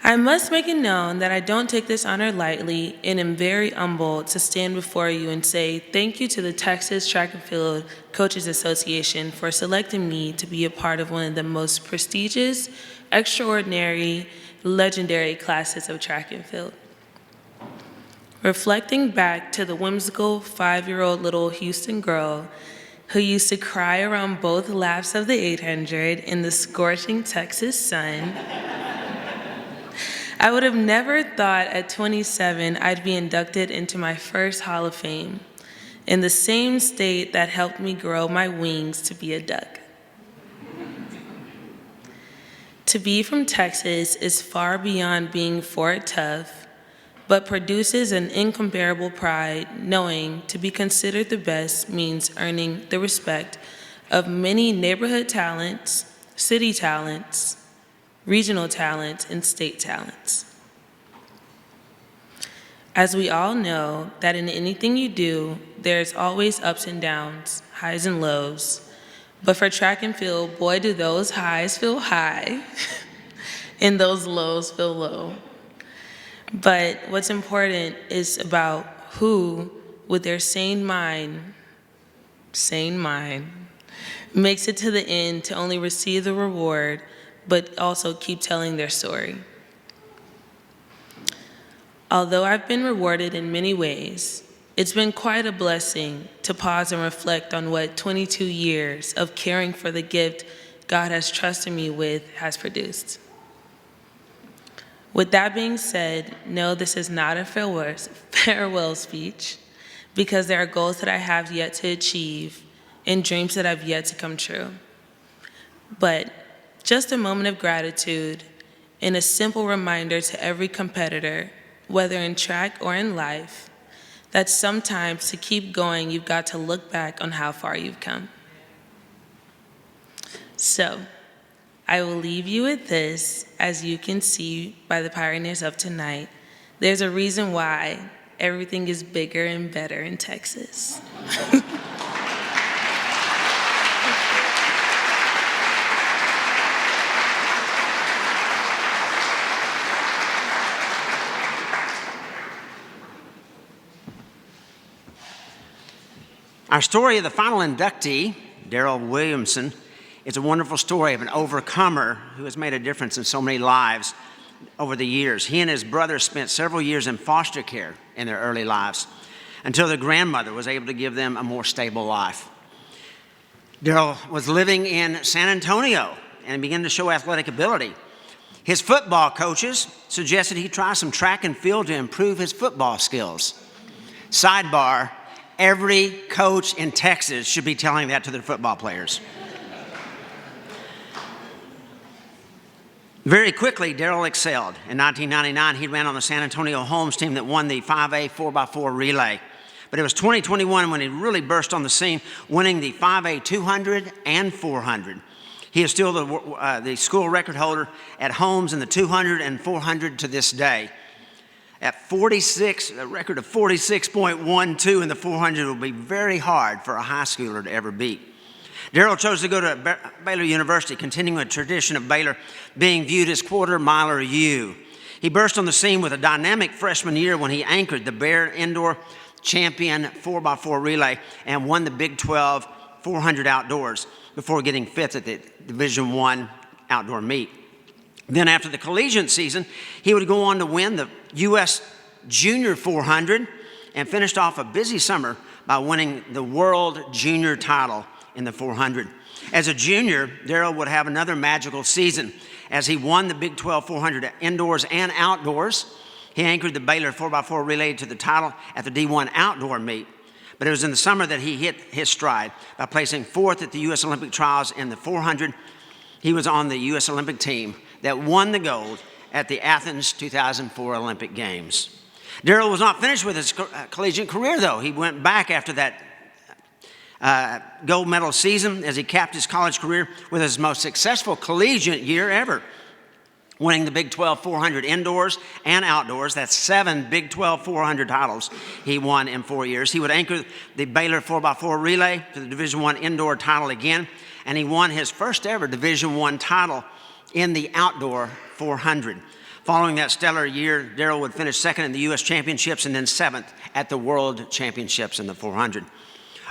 I must make it known that I don't take this honor lightly and am very humbled to stand before you and say thank you to the Texas Track and Field Coaches Association for selecting me to be a part of one of the most prestigious, extraordinary, legendary classes of track and field. Reflecting back to the whimsical 5-year-old little Houston girl who used to cry around both laps of the 800 in the scorching Texas sun, I would have never thought at 27 I'd be inducted into my first Hall of Fame in the same state that helped me grow my wings to be a duck. To be from Texas is far beyond being Fort Tough, but produces an incomparable pride knowing to be considered the best means earning the respect of many neighborhood talents, city talents, regional talents, and state talents. As we all know that in anything you do, there's always ups and downs, highs and lows. But for track and field, boy, do those highs feel high and those lows feel low. But what's important is about who, with their sane mind, makes it to the end to only receive the reward, but also keep telling their story. Although I've been rewarded in many ways, it's been quite a blessing to pause and reflect on what 22 years of caring for the gift God has trusted me with has produced. With that being said, no, this is not a farewell speech, because there are goals that I have yet to achieve and dreams that have yet to come true. But just a moment of gratitude and a simple reminder to every competitor, whether in track or in life, that sometimes to keep going, you've got to look back on how far you've come. So, I will leave you with this. As you can see by the pioneers of tonight, there's a reason why everything is bigger and better in Texas. Our story of the final inductee, Darold Williamson, is a wonderful story of an overcomer who has made a difference in so many lives over the years. He and his brother spent several years in foster care in their early lives until their grandmother was able to give them a more stable life. Darold was living in San Antonio and began to show athletic ability. His football coaches suggested he try some track and field to improve his football skills. Sidebar, every coach in Texas should be telling that to their football players. Very quickly, Darold excelled. In 1999, he ran on the San Antonio Holmes team that won the 5A 4x4 relay. But it was 2021 when he really burst on the scene, winning the 5A 200 and 400. He is still the school record holder at Holmes in the 200 and 400 to this day. At 46, a record of 46.12 in the 400 will be very hard for a high schooler to ever beat. Darold chose to go to Baylor University, continuing a tradition of Baylor being viewed as quarter-miler U. He burst on the scene with a dynamic freshman year when he anchored the Barr Indoor Champion 4x4 relay and won the Big 12 400 outdoors before getting fifth at the Division I outdoor meet. Then after the collegiate season, he would go on to win the U.S. Junior 400 and finished off a busy summer by winning the World Junior title in the 400. As a junior, Darold would have another magical season as he won the Big 12 400 indoors and outdoors. He anchored the Baylor 4x4 relay to the title at the D1 outdoor meet. But it was in the summer that he hit his stride by placing fourth at the U.S. Olympic trials in the 400. He was on the U.S. Olympic team that won the gold at the Athens 2004 Olympic Games. Darold was not finished with his collegiate career, though. He went back after that gold medal season as he capped his college career with his most successful collegiate year ever, winning the Big 12 400 indoors and outdoors. That's 7 Big 12 400 titles he won in 4 years. He would anchor the Baylor 4x4 relay to the Division I indoor title again, and he won his first ever Division I title in the outdoor 400. Following that stellar year, Darold would finish second in the U.S. Championships and then 7th at the World Championships in the 400.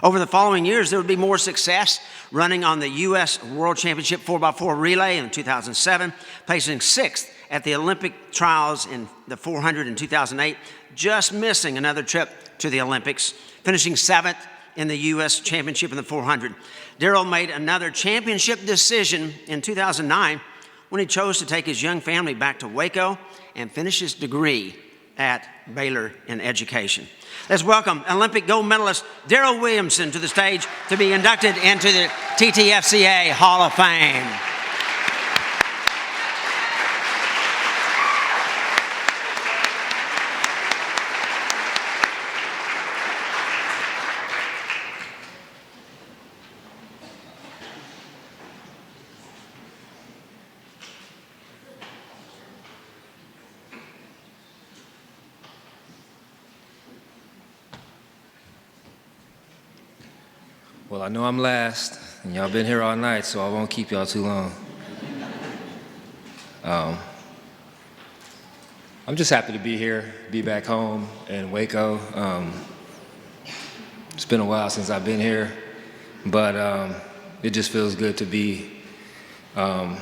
Over the following years, there would be more success, running on the U.S. World Championship 4x4 relay in 2007, placing 6th at the Olympic trials in the 400 in 2008, just missing another trip to the Olympics, finishing 7th in the U.S. Championship in the 400. Darold made another championship decision in 2009 when he chose to take his young family back to Waco and finish his degree at Baylor in education. Let's welcome Olympic gold medalist Darold Williamson to the stage to be inducted into the TTFCA Hall of Fame. Well, I know I'm last, and y'all been here all night, so I won't keep y'all too long. I'm just happy to be here, be back home in Waco. It's been a while since I've been here, but it just feels good to be in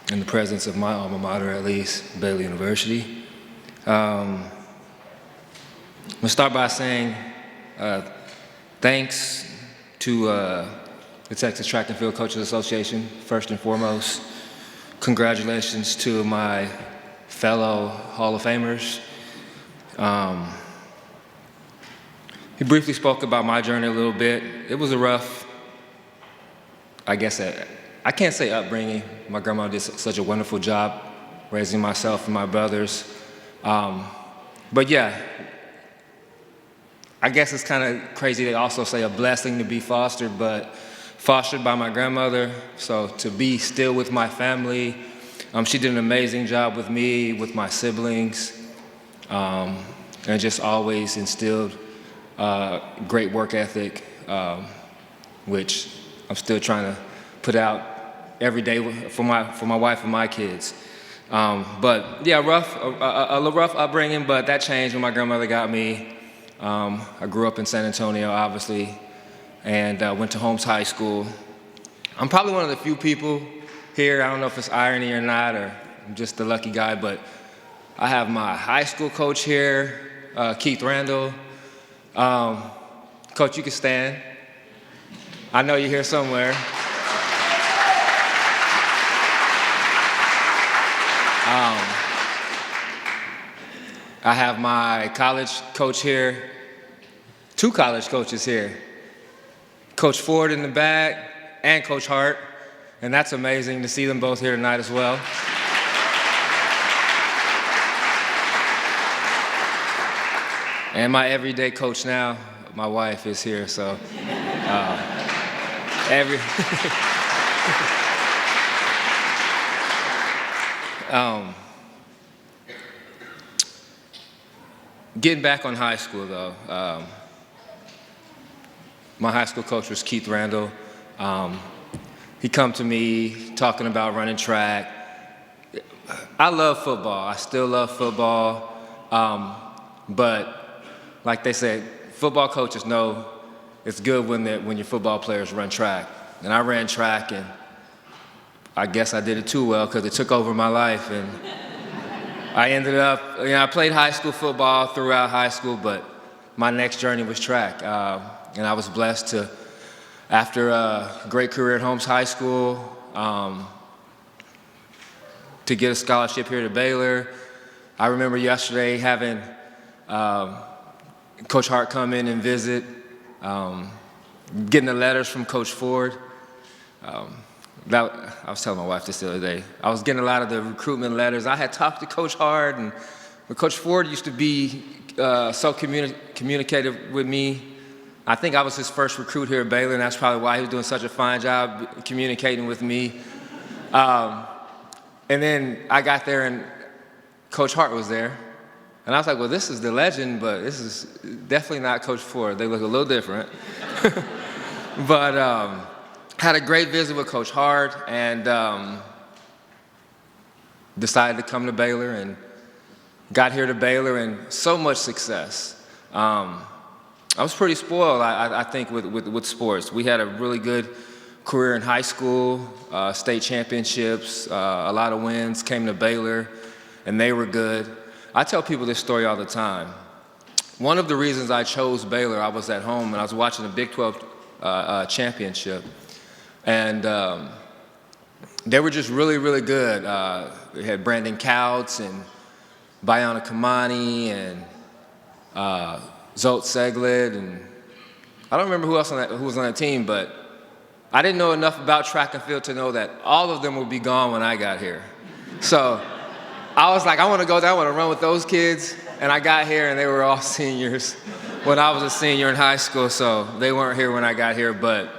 the presence of my alma mater, at least, Baylor University. I'm gonna start by saying thanks to the Texas Track and Field Coaches Association, first and foremost. Congratulations to my fellow Hall of Famers. He briefly spoke about my journey a little bit. It was a rough, I guess, I can't say upbringing. My grandma did such a wonderful job raising myself and my brothers. But yeah, I guess it's kind of crazy they also say a blessing to be fostered, but fostered by my grandmother. So to be still with my family, she did an amazing job with me, with my siblings, and just always instilled great work ethic, which I'm still trying to put out every day for my wife and my kids. But yeah, a rough upbringing, but that changed when my grandmother got me. I grew up in San Antonio, obviously, and went to Holmes High School. I'm probably one of the few people here, I don't know if it's irony or not, or I'm just the lucky guy, but I have my high school coach here, Keith Randall. Coach, you can stand. I know you're here somewhere. I have my college coach here, 2 college coaches here. Coach Ford in the back and Coach Hart, and that's amazing to see them both here tonight as well. And my everyday coach now, my wife, is here, so getting back on high school, though, my high school coach was Keith Randall. He come to me talking about running track. I love football. I still love football. But like they said, football coaches know it's good when your football players run track. And I ran track, and I guess I did it too well because it took over my life. And I ended up, I played high school football throughout high school, but my next journey was track. And I was blessed to, after a great career at Holmes High School, to get a scholarship here to Baylor. I remember yesterday having Coach Hart come in and visit, getting the letters from Coach Ford. I was telling my wife this the other day. I was getting a lot of the recruitment letters. I had talked to Coach Hart, but Coach Ford used to be so communicative with me. I think I was his first recruit here at Baylor, and that's probably why he was doing such a fine job communicating with me. And then I got there, and Coach Hart was there. And I was like, well, this is the legend, but this is definitely not Coach Ford. They look a little different. But had a great visit with Coach Hart, and decided to come to Baylor, and got here to Baylor, and so much success. I was pretty spoiled, I think, with sports. We had a really good career in high school, state championships, a lot of wins, came to Baylor, and they were good. I tell people this story all the time. One of the reasons I chose Baylor, I was at home, and I was watching the Big 12 championship, and they were just really, really good. They had Brandon Couts and Bayana Kamani and Zolt Seglet, and I don't remember who else who was on that team, but I didn't know enough about track and field to know that all of them would be gone when I got here. So I was like, I want to go there, I want to run with those kids, and I got here, and they were all seniors when I was a senior in high school, so they weren't here when I got here. But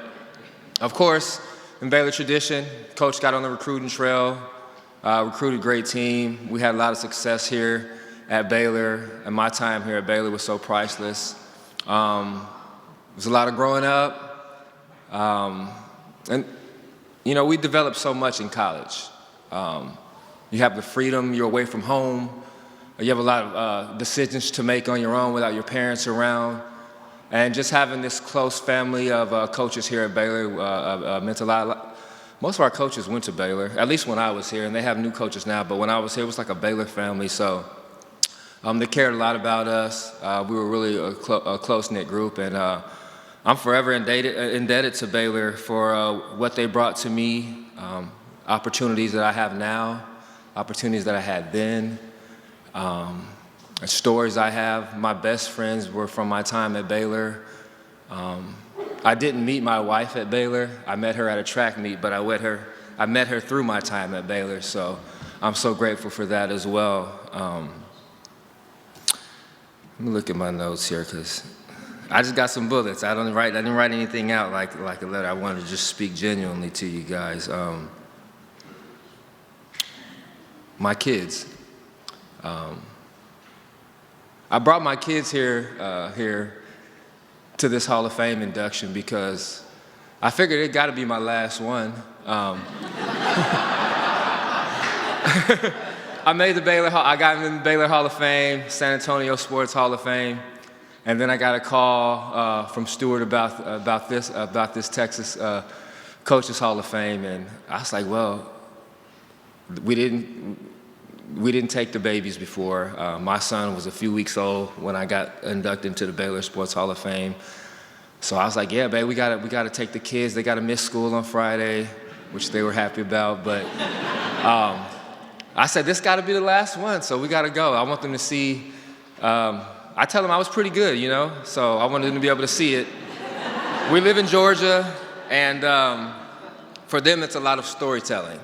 of course, in Baylor tradition, Coach got on the recruiting trail, recruited a great team. We had a lot of success here at Baylor, and my time here at Baylor was so priceless. It was a lot of growing up, and you know, we developed so much in college. You have the freedom, you're away from home, you have a lot of decisions to make on your own without your parents around, and just having this close family of coaches here at Baylor meant a lot. Most of our coaches went to Baylor, at least when I was here, and they have new coaches now, but when I was here, it was like a Baylor family, so they cared a lot about us. We were really a close-knit group, and I'm forever indebted to Baylor for what they brought to me, opportunities that I have now, opportunities that I had then, stories I have. My best friends were from my time at Baylor. I didn't meet my wife at Baylor. I met her at a track meet, but I met her through my time at Baylor, so I'm so grateful for that as well. Let me look at my notes here, because I just got some bullets. I didn't write anything out like a letter. I wanted to just speak genuinely to you guys. My kids. I brought my kids here to this Hall of Fame induction because I figured it got to be my last one. I got in the Baylor Hall of Fame, San Antonio Sports Hall of Fame, and then I got a call from Stewart about this Texas Coaches Hall of Fame, and I was like, well, we didn't take the babies before. My son was a few weeks old when I got inducted into the Baylor Sports Hall of Fame. So I was like, yeah, babe, we gotta take the kids. They gotta miss school on Friday, which they were happy about. But I said, this gotta be the last one, so we gotta go. I want them to see, I tell them I was pretty good, you know? So I wanted them to be able to see it. We live in Georgia, and for them, it's a lot of storytelling.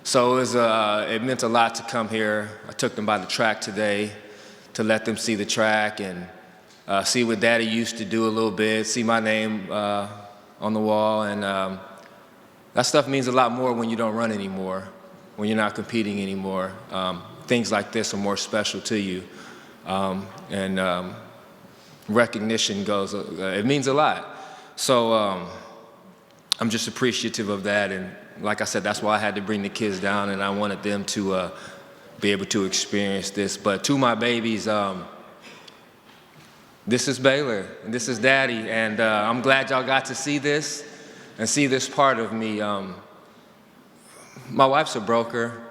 So it meant a lot to come here. I took them by the track today to let them see the track and see what Daddy used to do a little bit, see my name on the wall. And that stuff means a lot more when you don't run anymore, when you're not competing anymore. Things like this are more special to you. And recognition goes, it means a lot. So I'm just appreciative of that. And like I said, that's why I had to bring the kids down, and I wanted them to be able to experience this. But to my babies, this is Baylor, and this is Daddy, and I'm glad y'all got to see this and see this part of me. My wife's a broker.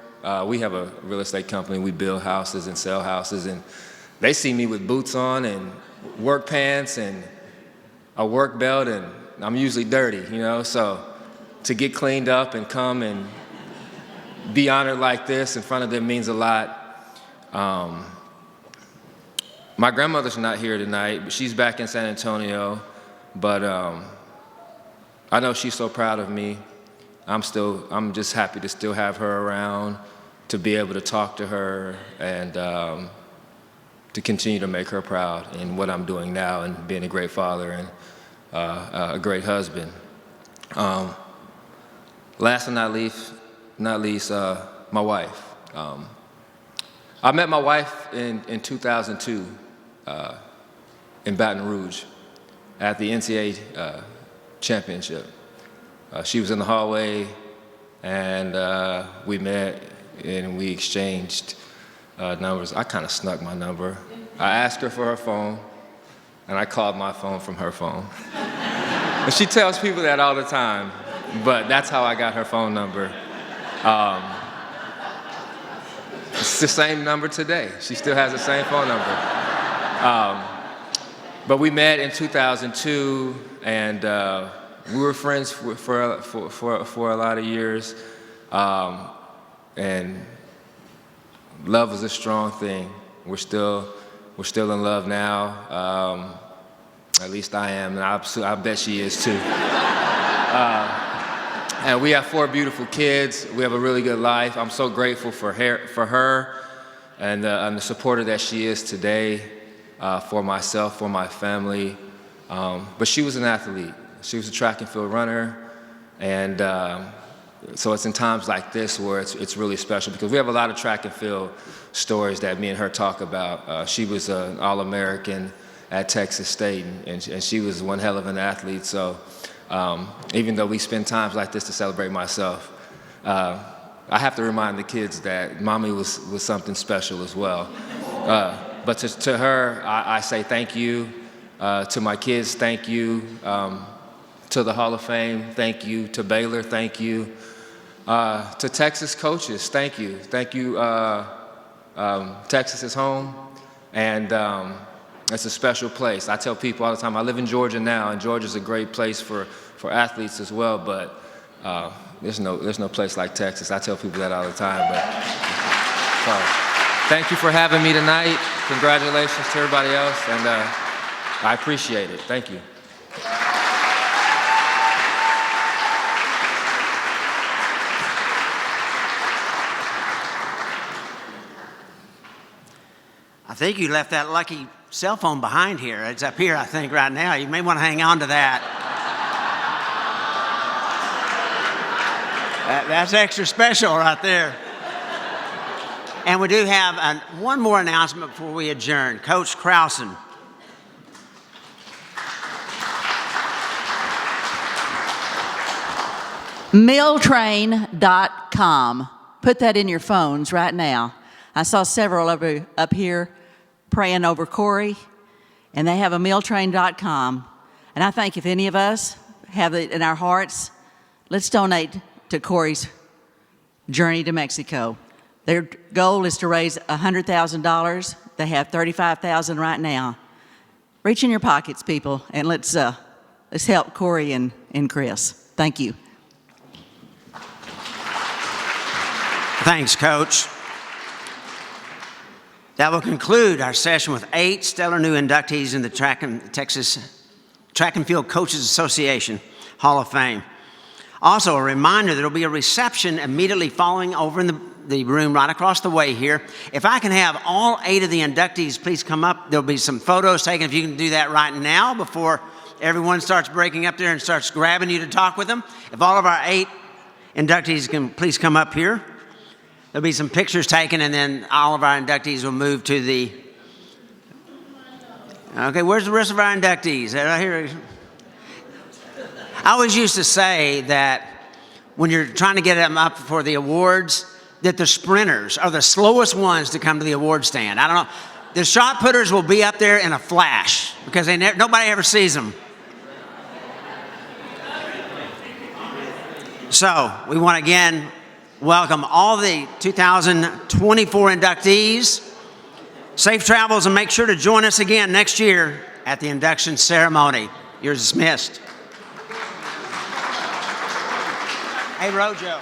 We have a real estate company. We build houses and sell houses, and they see me with boots on and work pants and a work belt, and I'm usually dirty, you know, so to get cleaned up and come and be honored like this in front of them means a lot. My grandmother's not here tonight, but she's back in San Antonio, but I know she's so proud of me. I'm just happy to still have her around, to be able to talk to her, and to continue to make her proud in what I'm doing now and being a great father. And a great husband. Last but not least, my wife. I met my wife in 2002 in Baton Rouge at the NCAA championship. She was in the hallway, and we met, and we exchanged numbers. I kind of snuck my number. I asked her for her phone, and I called my phone from her phone. And she tells people that all the time, but that's how I got her phone number. It's the same number today. She still has the same phone number. But we met in 2002, and we were friends for a lot of years. And love is a strong thing. We're still in love now. At least I am, and I bet she is too. And we have 4 beautiful kids. We have a really good life. I'm so grateful for her and the supporter that she is today, for myself, for my family. But she was an athlete. She was a track and field runner. And so it's in times like this where it's really special, because we have a lot of track and field stories that me and her talk about. She was an All-American at Texas State, and she was one hell of an athlete. So even though we spend times like this to celebrate myself, I have to remind the kids that Mommy was something special as well. But to her, I say thank you. To my kids, thank you. To the Hall of Fame, thank you. To Baylor, thank you. To Texas coaches, thank you. Thank you. Texas is home, and it's a special place. I tell people all the time, I live in Georgia now, and Georgia's a great place for athletes as well, but there's no place like Texas. I tell people that all the time. But thank you for having me tonight. Congratulations to everybody else, and I appreciate it. Thank you. I think you left that lucky cell phone behind here. It's up here, I think, right now. You may want to hang on to that. That's extra special right there. And we do have one more announcement before we adjourn. Coach Krausen. Mealtrain.com. Put that in your phones right now. I saw several of you up here praying over Corey, and they have a mealtrain.com. And I think if any of us have it in our hearts, let's donate to Corey's journey to Mexico. Their goal is to raise $100,000. They have $35,000 right now. Reach in your pockets, people, and let's help Corey and Chris. Thank you. Thanks, Coach. That will conclude our session with 8 stellar new inductees in the Texas Track and Field Coaches Association Hall of Fame. Also, a reminder, there will be a reception immediately following over in the room right across the way here. If I can have all 8 of the inductees please come up, there'll be some photos taken. If you can do that right now before everyone starts breaking up there and starts grabbing you to talk with them. If all of our 8 inductees can please come up here. There'll be some pictures taken, and then all of our inductees will move to the... Okay, where's the rest of our inductees? Right here. I always used to say that when you're trying to get them up for the awards, that the sprinters are the slowest ones to come to the award stand. I don't know. The shot putters will be up there in a flash because nobody ever sees them. So we want to again welcome all the 2024 inductees. Safe travels, and make sure to join us again next year at the induction ceremony. You're dismissed. Hey, Rojo.